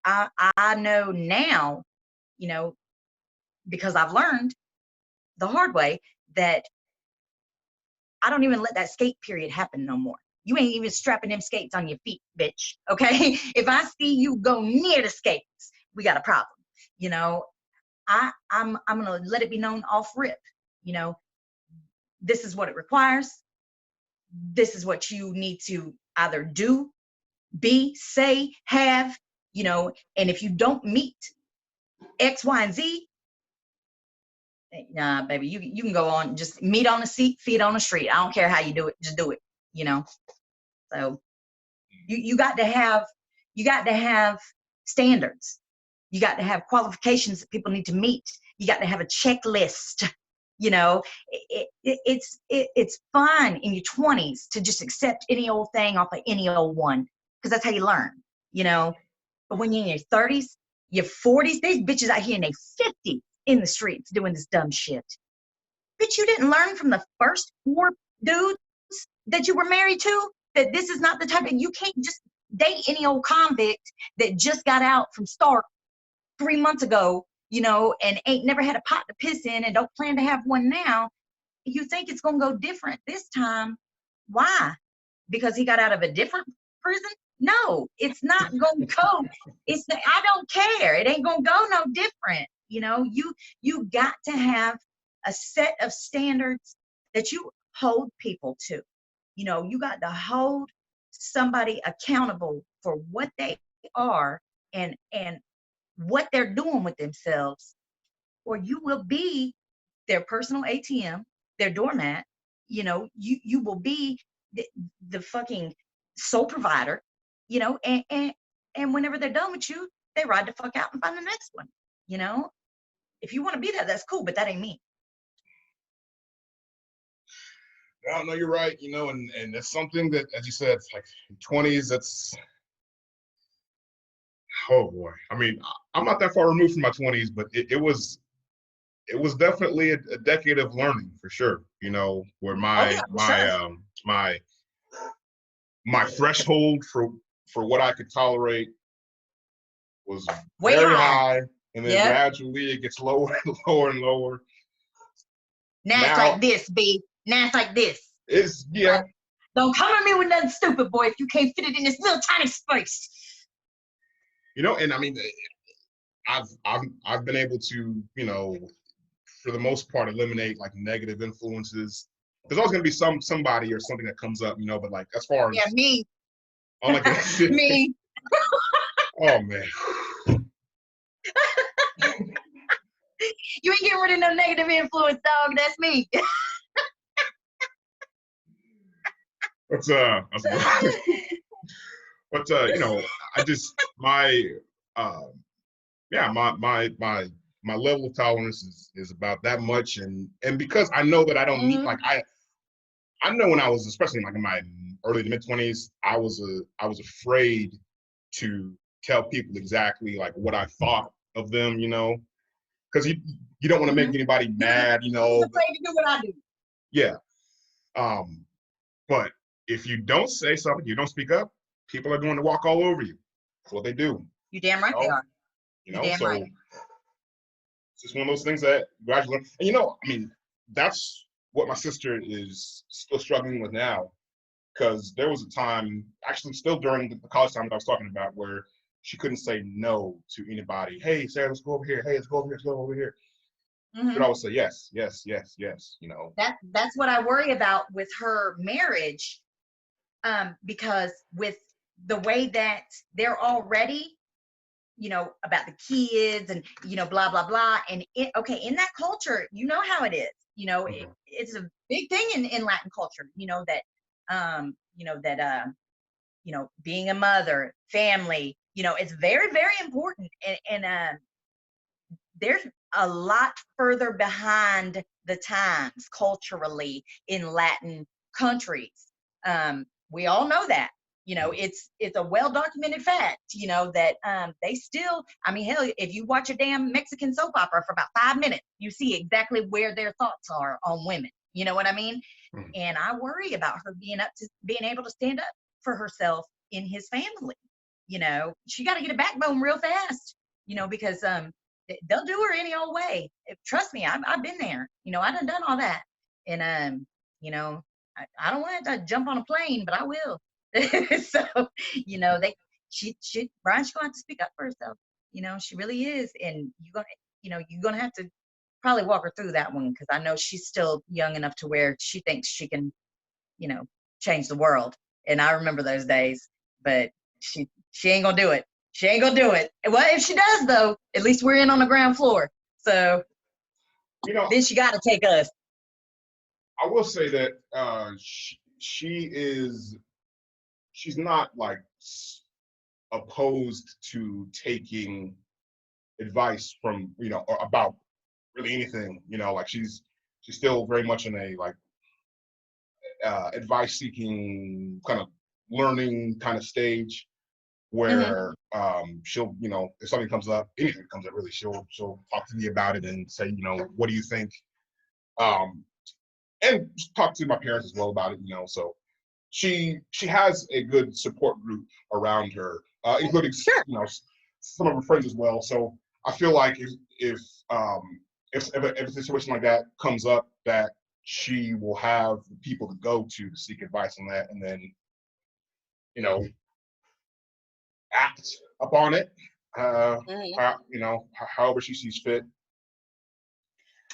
I know now, you know, because I've learned the hard way that I don't even let that skate period happen no more. You ain't even strapping them skates on your feet, bitch. Okay. If I see you go near the skates, we got a problem. You know, I'm gonna let it be known off rip. You know, this is what it requires. This is what you need to either do, be, say, have, you know, and if you don't meet X, Y, and Z, nah, baby, you can go on, just meet on the seat, feet on the street. I don't care how you do it, just do it, you know. So you got to have standards. You got to have qualifications that people need to meet. You got to have a checklist. You know, it's fun in your 20s to just accept any old thing off of any old one, because that's how you learn, you know. But when you're in your 30s, your 40s, there's bitches out here in their 50s in the streets doing this dumb shit. Bitch, you didn't learn from the first 4 dudes that you were married to that this is not the type of, you can't just date any old convict that just got out from Stark 3 months ago, you know, and ain't never had a pot to piss in and don't plan to have one now. You think it's going to go different this time. Why? Because he got out of a different prison? No, it's not going to go. I don't care. It ain't going to go no different. You know, you got to have a set of standards that you hold people to. You know, you got to hold somebody accountable for what they are and what they're doing with themselves, or you will be their personal ATM, their doormat. You know, you will be the fucking sole provider, you know, and whenever they're done with you, they ride the fuck out and find the next one. You know, if you want to be that, that's cool, but that ain't me. I don't know, you're right, you know, and that's something that, as you said, it's like 20s, that's, oh boy. I mean, I'm not that far removed from my 20s, but it was definitely a decade of learning for sure, you know, where my threshold for what I could tolerate was Way very high. high, and then gradually it gets lower and lower and lower. Now it's like this, B. Now it's like this. It's, yeah. Like, don't come at me with nothing stupid, boy, if you can't fit it in this little tiny space. You know, and I mean, I've been able to, you know, for the most part, eliminate like negative influences. There's always gonna be somebody or something that comes up, you know, but like as far as me. I'm like Me. Oh man. You ain't getting rid of no negative influence, dog. That's me. But you know, I just my level of tolerance is about that much, and because I know that I don't need, like I know when I was, especially like in my early to mid 20s, I was afraid to tell people exactly like what I thought of them, you know, because you don't want to make anybody mad, you know. I'm afraid to do what I do. Yeah. But if you don't say something, you don't speak up, people are going to walk all over you. That's what they do. You damn right they are. You know, so right. It's just one of those things that gradually, and you know, I mean, that's what my sister is still struggling with now, because there was a time, actually still during the college time that I was talking about, where she couldn't say no to anybody. Hey, Sarah, let's go over here. Hey, let's go over here. Let's go over here. She'd always say yes, yes, yes, yes. You know. That's what I worry about with her marriage, because with the way that they're already, you know, about the kids and, you know, blah blah blah, and in that culture, you know how it is. You know, it's a big thing in Latin culture. You know that, you know, being a mother, family, you know, it's very, very important. And they're a lot further behind the times culturally in Latin countries. We all know that. You know, it's a well-documented fact, you know, that they still, I mean, hell, if you watch a damn Mexican soap opera for about 5 minutes, you see exactly where their thoughts are on women. You know what I mean? Mhm. And I worry about her being able to stand up for herself in his family. You know, she got to get a backbone real fast, you know, because they'll do her any old way. Trust me, I've been there. You know, I done all that. And, you know, I don't want to jump on a plane, but I will. So, you know, Brian's gonna have to speak up for herself. You know, she really is. And you're gonna have to probably walk her through that one, because I know she's still young enough to where she thinks she can, you know, change the world. And I remember those days, but she ain't gonna do it. She ain't gonna do it. Well, if she does though, at least we're in on the ground floor. So You know, then she gotta take us. I will say that she's not like opposed to taking advice from, you know, or about really anything, you know, like she's still very much in a like advice seeking kind of learning kind of stage where she'll, you know, if something comes up, anything comes up really, she'll talk to me about it and say, you know, what do you think? And talk to my parents as well about it, you know. So she has a good support group around her, including you know, some of her friends as well. So I feel like if a situation like that comes up, that she will have people to go to seek advice on that, and then, you know, act upon it. You know, however she sees fit.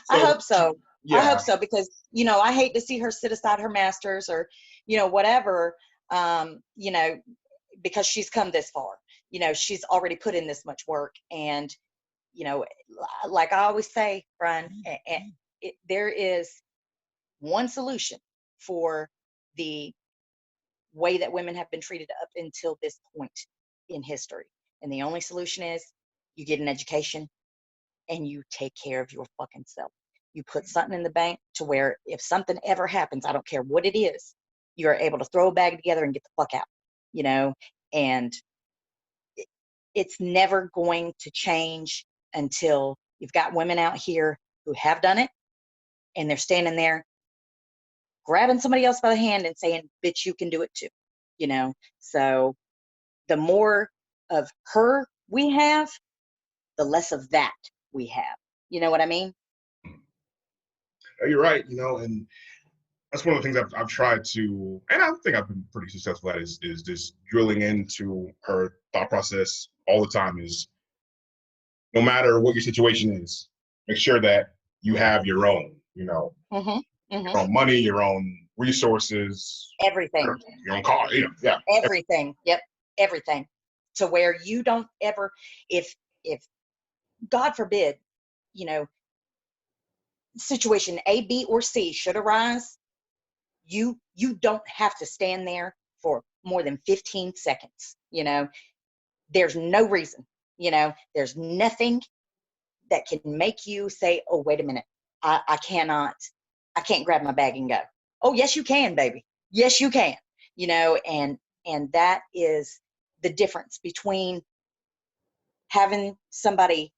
I So, hope so. I yeah. hope so, because, you know, I hate to see her sit aside her masters or, you know, whatever, you know, because she's come this far. You know, she's already put in this much work. And, you know, like I always say, Brian, there is one solution for the way that women have been treated up until this point in history. And the only solution is you get an education and you take care of your fucking self. You put something in the bank to where if something ever happens, I don't care what it is, you're able to throw a bag together and get the fuck out, you know? And it's never going to change until you've got women out here who have done it and they're standing there grabbing somebody else by the hand and saying, bitch, you can do it too, you know? So the more of her we have, the less of that we have. You know what I mean? You're right, you know, and that's one of the things I've tried to, and I think I've been pretty successful at, is just drilling into her thought process all the time. Is no matter what your situation is, make sure that you have your own, you know, your own money, your own resources, Everything. your own car, you know, yeah. Everything. Yep. Everything. To where you don't ever, if God forbid, you know, situation A, B, or C should arise, you don't have to stand there for more than 15 seconds. You know, there's no reason, you know, there's nothing that can make you say, oh, wait a minute, I can't grab my bag and go. Oh, yes, you can, baby. Yes, you can, you know, and that is the difference between having somebody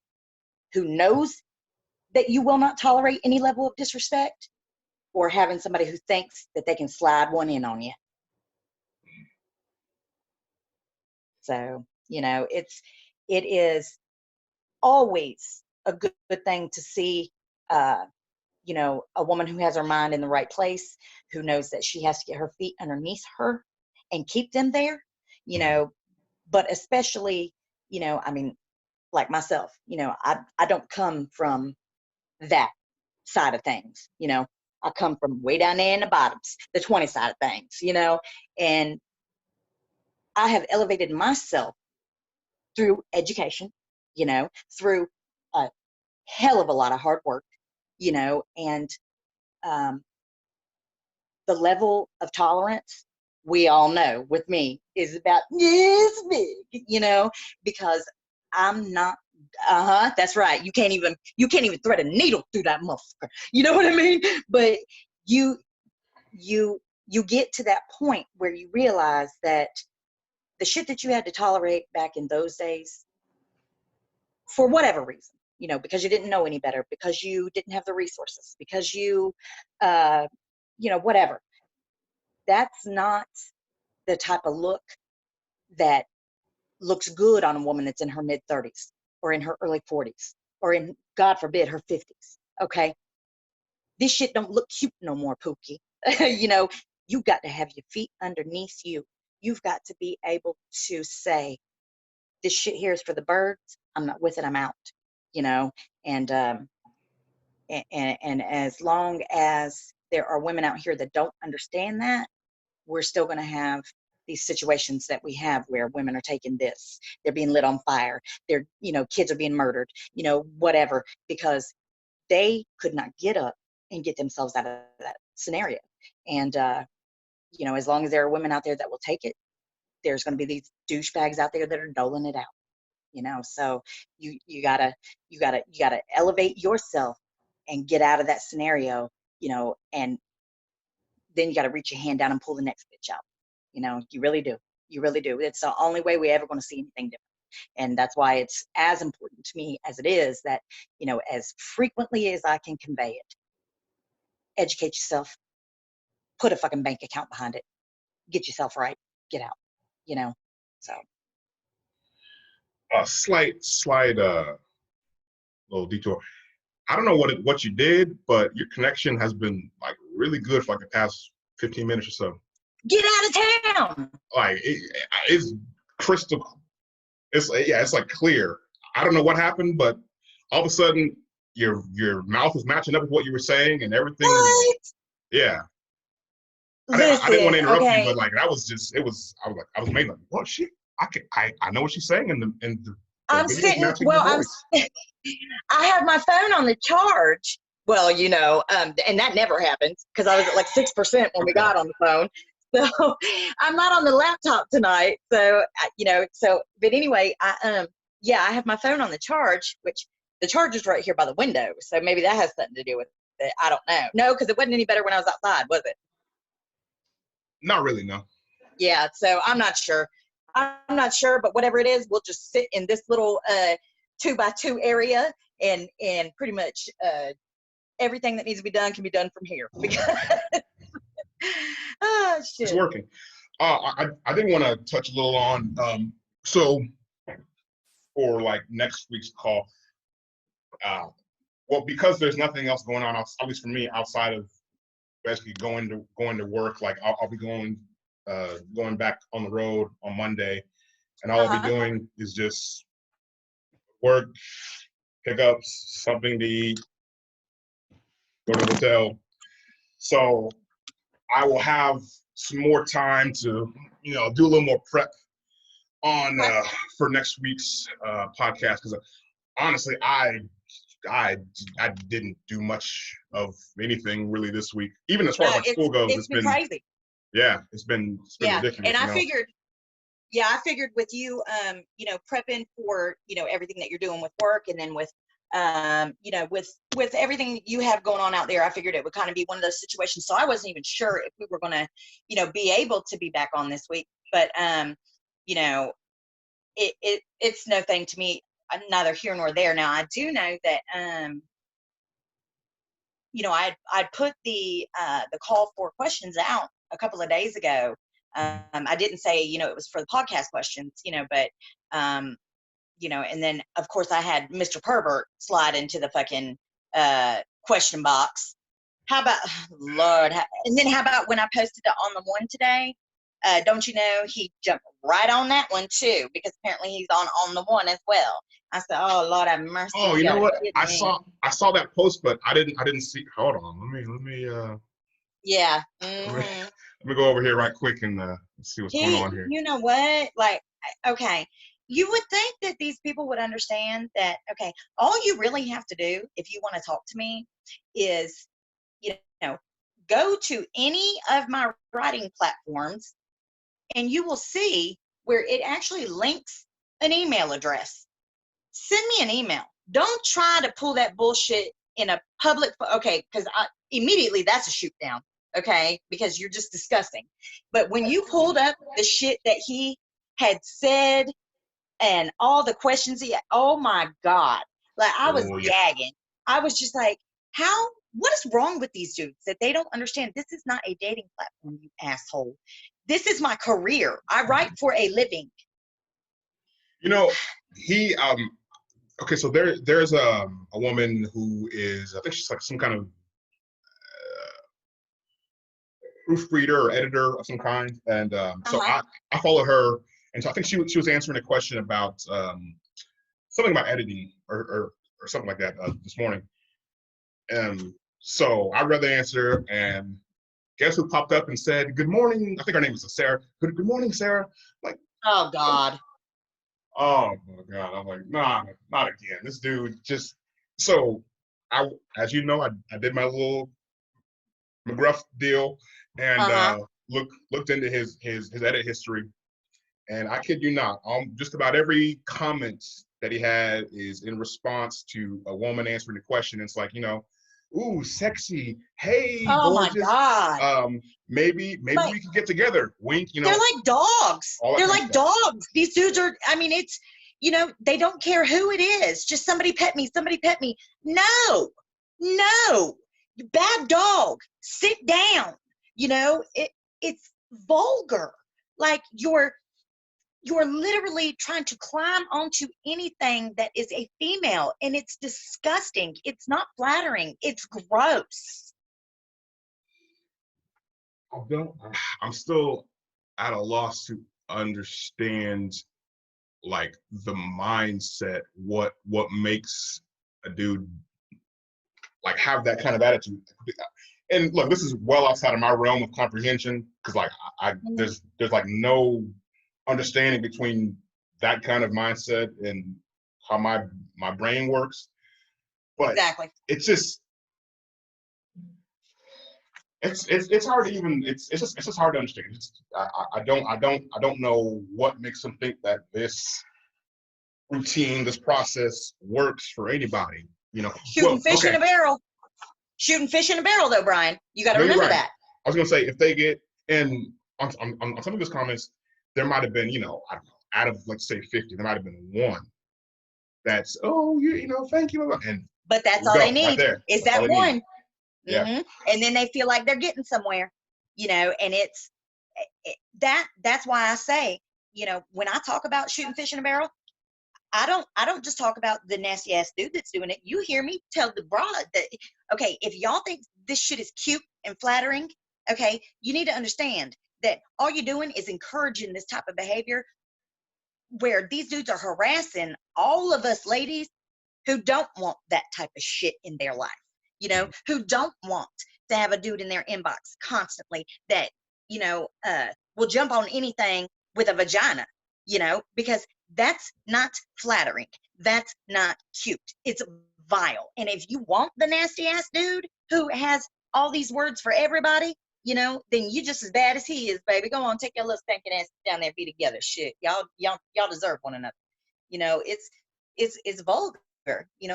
who knows that you will not tolerate any level of disrespect, or having somebody who thinks that they can slide one in on you. So, you know, it is always a good thing to see, you know, a woman who has her mind in the right place, who knows that she has to get her feet underneath her and keep them there, you know, but especially, you know, I mean, like myself, you know, I don't come from that side of things, you know, I come from way down there in the bottoms, the 20 side of things, you know, and I have elevated myself through education, you know, through a hell of a lot of hard work, you know, and the level of tolerance, we all know with me, is about this big, you know, because I'm not That's right. You can't even thread a needle through that motherfucker. You know what I mean? But you get to that point where you realize that the shit that you had to tolerate back in those days, for whatever reason, because you didn't know any better, because you didn't have the resources, because you, whatever. That's not the type of look that looks good on a woman that's in her mid 30s or in her early 40s or in, God forbid, her 50s. Okay. This shit don't look cute no more, Pookie. You got to have your feet underneath you. You've got to be able to say, this shit here is for the birds. I'm not with it. I'm out, and as long as there are women out here that don't understand that, we're still going to have these situations that we have where women are taking this, they're being lit on fire, they're, kids are being murdered, whatever, because they could not get up and get themselves out of that scenario. And, as long as there are women out there that will take it, there's going to be these douchebags out there that are doling it out, so you gotta elevate yourself and get out of that scenario, and then you got to reach your hand down and pull the next bitch out. You really do. You really do. It's the only way we ever going to see anything different. And that's why it's as important to me as it is that, as frequently as I can convey it, educate yourself, put a fucking bank account behind it, get yourself right, get out, so. A slight little detour. I don't know what you did, but your connection has been like really good for like the past 15 minutes or so. Get out of town. Like it's crystal. It's like clear. I don't know what happened, but all of a sudden your mouth is matching up with what you were saying and everything. What? Yeah. Listen, I didn't want to interrupt okay. you, but like that was just, I was amazed. Like, what shit? I know what she's saying, and the I'm video's sitting. matching Well, the voice. I have my phone on the charge. Well, and that never happens because I was at like 6% when we got on the phone. So I'm not on the laptop tonight. So but anyway, I have my phone on the charge, which the charge is right here by the window. So maybe that has something to do with it. I don't know. No, because it wasn't any better when I was outside, was it? Not really, no. Yeah. So I'm not sure. But whatever it is, we'll just sit in this little 2x2 area and pretty much everything that needs to be done can be done from here. Oh, shit. It's working. I did want to touch a little on so for like next week's call, well, because there's nothing else going on, at least for me, outside of basically going to work. Like I'll be going back on the road on Monday, and all I'll be doing is just work, pick up something to eat, go to the hotel. So I will have some more time to, do a little more prep on for next week's podcast, because honestly, I didn't do much of anything really this week, even as far as like school goes. It's been crazy. Yeah, it's been ridiculous. And I figured with you, prepping for, everything that you're doing with work, and then with, with everything you have going on out there, I figured it would kind of be one of those situations. So I wasn't even sure if we were going to, be able to be back on this week, but, it's no thing to me, neither here nor there. Now I do know that, I put the call for questions out a couple of days ago. I didn't say, it was for the podcast questions, but, and then of course I had Mr. Pervert slide into the fucking question box. How about, Lord, and then how about when I posted it on the one today? Don't you know, he jumped right on that one too, because apparently he's on the one as well. I said, oh, Lord have mercy. Oh, you know what? I saw that post, but I didn't see. Hold on. Let me yeah. Let me go over here right quick and see what's going on here. You know what? Like, okay. You would think that these people would understand that, okay, all you really have to do if you want to talk to me is, go to any of my writing platforms, and you will see where it actually links an email address. send me an email. Don't try to pull that bullshit in a public, okay, because immediately that's a shoot down, okay, because you're just disgusting. But when you pulled up the shit that he had said and all the questions oh my God, like I was Oh, yeah. gagging. I was just like, what is wrong with these dudes that they don't understand? This is not a dating platform, you asshole. This is my career. I write for a living. You know, he okay, so there's a woman who is, I think she's like some kind of proofreader or editor of some kind, and so I follow her, and so I think she was answering a question about something about editing or something like that this morning, and so I read the answer, and guess who popped up and said, "Good morning." I think her name was Sarah. Good morning, Sarah. Like, oh God. Oh my God. I'm like, nah, not again. This dude just, so as you know, I did my little McGruff deal and looked into his edit history. And I kid you not, just about every comment that he had is in response to a woman answering the question. It's like, ooh, sexy. Hey, oh gorgeous. My God. Maybe like, we can get together. Wink, They're like dogs. They're like dogs. These dudes are, I mean, it's, they don't care who it is. Just somebody pet me, somebody pet me. No, bad dog, sit down. It's vulgar. Like you're literally trying to climb onto anything that is a female, and it's disgusting. It's not flattering. It's gross. I'm still at a loss to understand like the mindset, what makes a dude like have that kind of attitude. And look, this is well outside of my realm of comprehension, because like there's like no understanding between that kind of mindset and how my brain works. But exactly. It's just it's hard to even it's just hard to understand. I don't know what makes them think that this routine, this process works for anybody. Shooting fish in a barrel. Shooting fish in a barrel, though, Brian. You got to remember that. I was gonna say, if they get in on some of his comments, there might have been, I don't know, out of let's say 50, there might have been one that's, oh, thank you, but that's all they need is that one. Yeah. And then they feel like they're getting somewhere, and that's why I say, when I talk about shooting fish in a barrel, I don't just talk about the nasty ass dude that's doing it. You hear me tell the broad that, okay, if y'all think this shit is cute and flattering, okay, you need to understand that all you're doing is encouraging this type of behavior where these dudes are harassing all of us ladies who don't want that type of shit in their life, who don't want to have a dude in their inbox constantly that, will jump on anything with a vagina, because that's not flattering. That's not cute. It's vile. And if you want the nasty ass dude who has all these words for everybody, then you just as bad as he is, baby. Go on, take your little stinking ass down there, be together. Shit, y'all deserve one another. It's vulgar.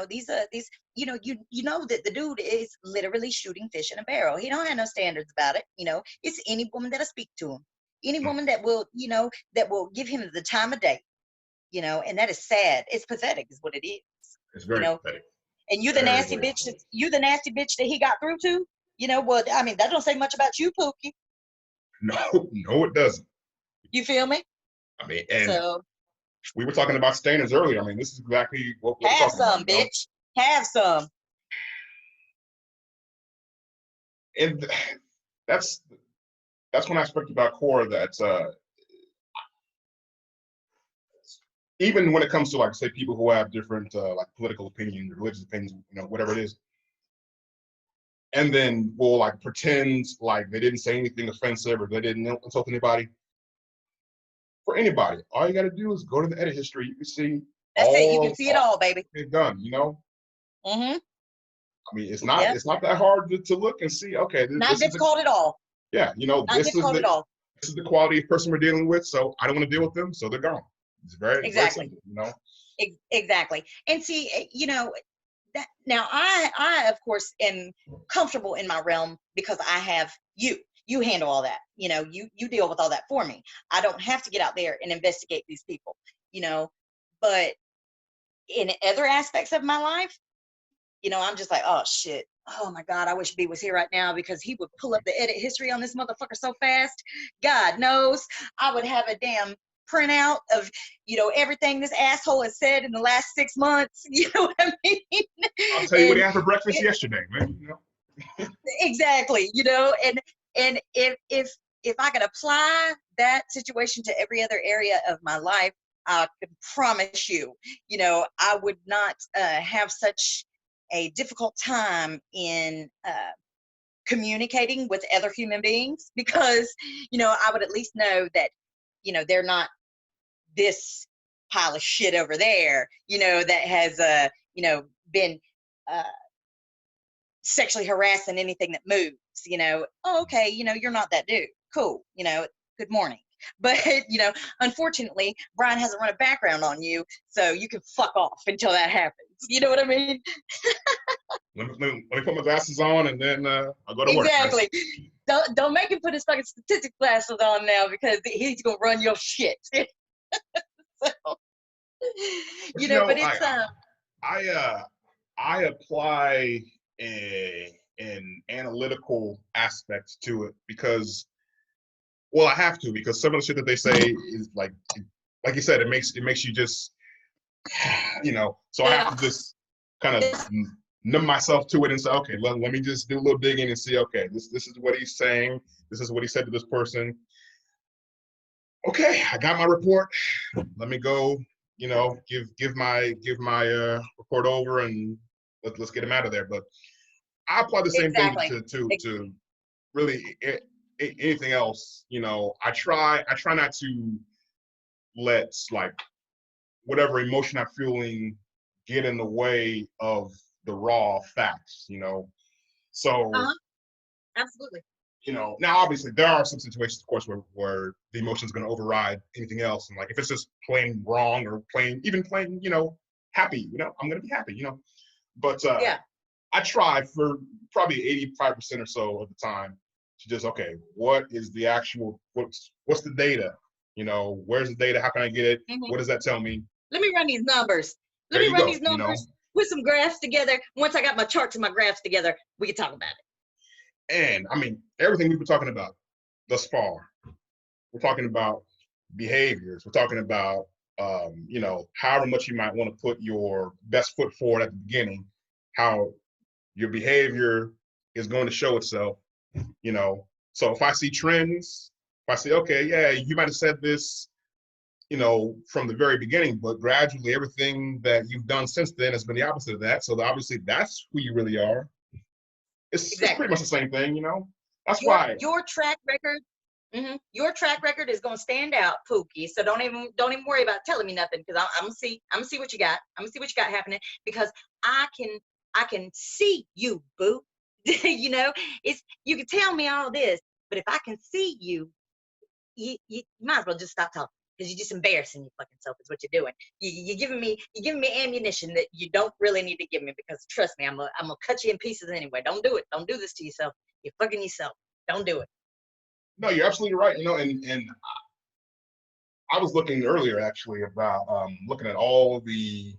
These that the dude is literally shooting fish in a barrel. He don't have no standards about it. It's any woman that'll speak to him, any woman that will, that will give him the time of day. And that is sad. It's pathetic, is what it is. It's very pathetic. And you're the nasty bitch. You the nasty bitch that he got through to. Well, I mean, that don't say much about you, Pookie. No, it doesn't. You feel me? I mean, and we were talking about standards earlier. I mean, this is exactly what we're have talking some, about, bitch. Have some. And that's one aspect about Cora that even when it comes to, like, say, people who have different like political opinions, religious opinions, whatever it is, and then will like pretend like they didn't say anything offensive or they didn't insult anybody. For anybody, all you got to do is go to the edit history. You can see. That's it. You can see it all, baby. It's done. Mm-hmm. I mean, it's not that hard to look and see. Okay, not difficult at all. Yeah, this is the quality of person we're dealing with. So I don't want to deal with them. So they're gone. It's very, very Exactly. simple, you know? Exactly. And see, that now I of course am comfortable in my realm because I have you. You handle all that. You deal with all that for me. I don't have to get out there and investigate these people, you know. But in other aspects of my life, I'm just like, oh shit. Oh my God, I wish B was here right now because he would pull up the edit history on this motherfucker so fast. God knows I would have a damn printout of, everything this asshole has said in the last 6 months. You know what I mean? I'll tell you what he had for breakfast yesterday, man. Exactly, and if I could apply that situation to every other area of my life, I can promise you, I would not have such a difficult time in communicating with other human beings because, I would at least know that, they're not this pile of shit over there, that has, been sexually harassing anything that moves, oh, okay, you're not that dude. Cool. Good morning. But, unfortunately, Brian hasn't run a background on you, so you can fuck off until that happens. You know what I mean? Let me put my glasses on and then I'll go to work. Exactly. Don't make him put his fucking statistics glasses on now because he's gonna run your shit. So, But, but it's I apply an analytical aspect to it because, well, I have to, because some of the shit that they say is like you said, it makes you just, so I have to just kind of numb myself to it and say, okay, let me just do a little digging and see, okay, this is what he's saying. This is what he said to this person. Okay, I got my report. Let me go, give my report over and let's get him out of there. But I apply the same exactly. thing to really anything else. I try not to let like whatever emotion I'm feeling get in the way of the raw facts. So Absolutely. now obviously there are some situations, of course, where the emotion is going to override anything else, and like if it's just plain wrong or plain happy, I'm going to be happy, but Yeah. I try for probably 85% or so of the time to just, okay, what is the actual, what's the data? Where's the data? How can I get it? What does that tell me? Let me run these numbers. There you go, Put some graphs together. Once I got my charts and my graphs together, we can talk about it. And I mean, everything we've been talking about thus far, we're talking about behaviors. We're talking about, however much you might want to put your best foot forward at the beginning, how your behavior is going to show itself, So if I see trends, if I say, okay, yeah, you might have said this, from the very beginning, but gradually everything that you've done since then has been the opposite of that. So obviously that's who you really are. It's pretty much the same thing, That's why your track record. Your track record is gonna stand out, Pookie. So don't even worry about telling me nothing because I'm gonna see what you got. I'm gonna see what you got happening because I can see you, boo. It's you can tell me all this, but if I can see you, you might as well just stop talking because you're just embarrassing your fucking self. Is what you're doing. You're giving me ammunition that you don't really need to give me because trust me, I'm gonna cut you in pieces anyway. Don't do it. Don't do this to yourself. You're fucking yourself. Don't do it. No, you're absolutely right. And I was looking earlier actually about looking at all the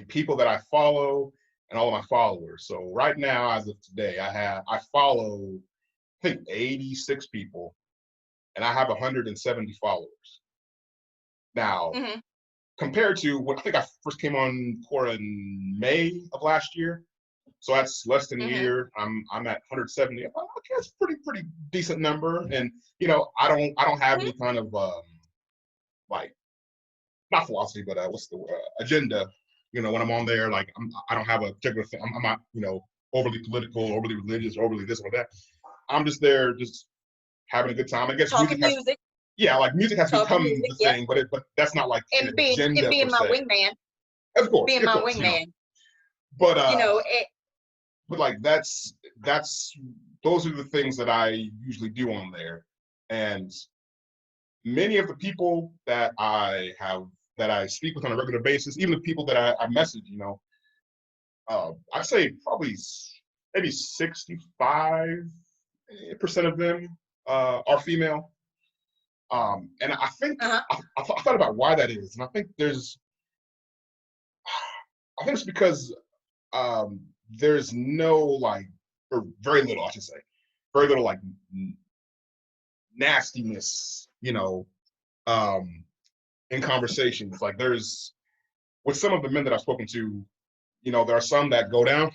people that I follow and all of my followers. So right now, as of today, I follow I think 86 people, and I have 170 followers. Now, compared to when I think I first came on Quora in May of last year, so that's less than a year. I'm at 170. Okay, that's pretty decent number. And I don't have any kind of like not philosophy, but what's the agenda? When I'm on there, like I don't have a particular thing. I'm not overly political, overly religious, overly this or that. I'm just there, just having a good time. I guess music. Yeah, like music has become the thing, but that's not like an agenda being per my se. Wingman. Of course, being my wingman. But but like that's those are the things that I usually do on there, and many of the people that I speak with on a regular basis, even the people that I message, you know, I'd say probably maybe 65% of them are female. And I think Uh-huh. I thought about why that is, and I think it's because there's no like, or very little, I should say, very little like nastiness, you know, in conversations. Like there's with some of the men that I've spoken to, you know, there are some that go down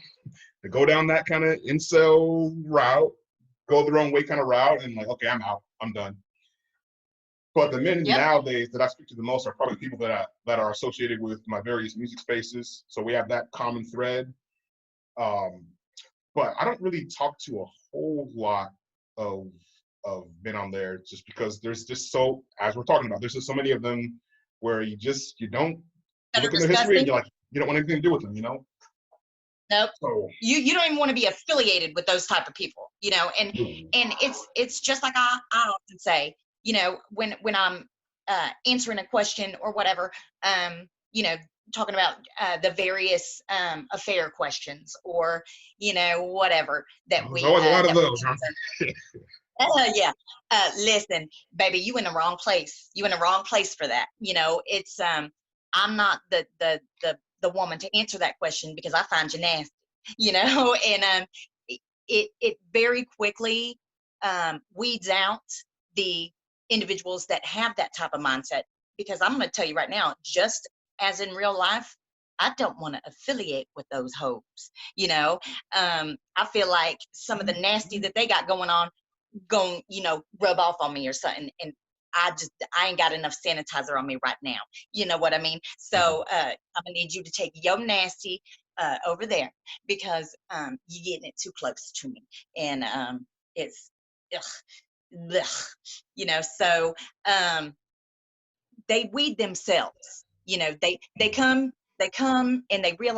that kind of incel route, go their own way kind of route, and like, okay, I'm out, I'm done. But the men Yep. nowadays that I speak to the most are probably people that are associated with my various music spaces. So we have that common thread. But I don't really talk to a whole lot of men on there, just because there's just so, as we're talking about, there's just so many of them where you don't That look are in their history and disgusting. you're like, you don't want anything to do with them, you know? Nope. So You don't even want to be affiliated with those type of people, you know. And it's just like I often say, you know, when I'm answering a question or whatever, you know, talking about the various affair questions, or you know, whatever that there's we always a lot of that we those, huh? answer. Yeah. Listen, baby, you in the wrong place. You in the wrong place for that. You know, it's I'm not the woman to answer that question, because I find you nasty. You know, and it very quickly weeds out the individuals that have that type of mindset. Because I'm going to tell you right now, just as in real life, I don't want to affiliate with those hoes. You know, I feel like some of the nasty that they got going on, you know, rub off on me or something, and I ain't got enough sanitizer on me right now. You know what I mean? So I'm gonna need you to take your nasty over there, because you're getting it too close to me, and it's ugh, ugh, you know. So they weed themselves. You know, they come and they realize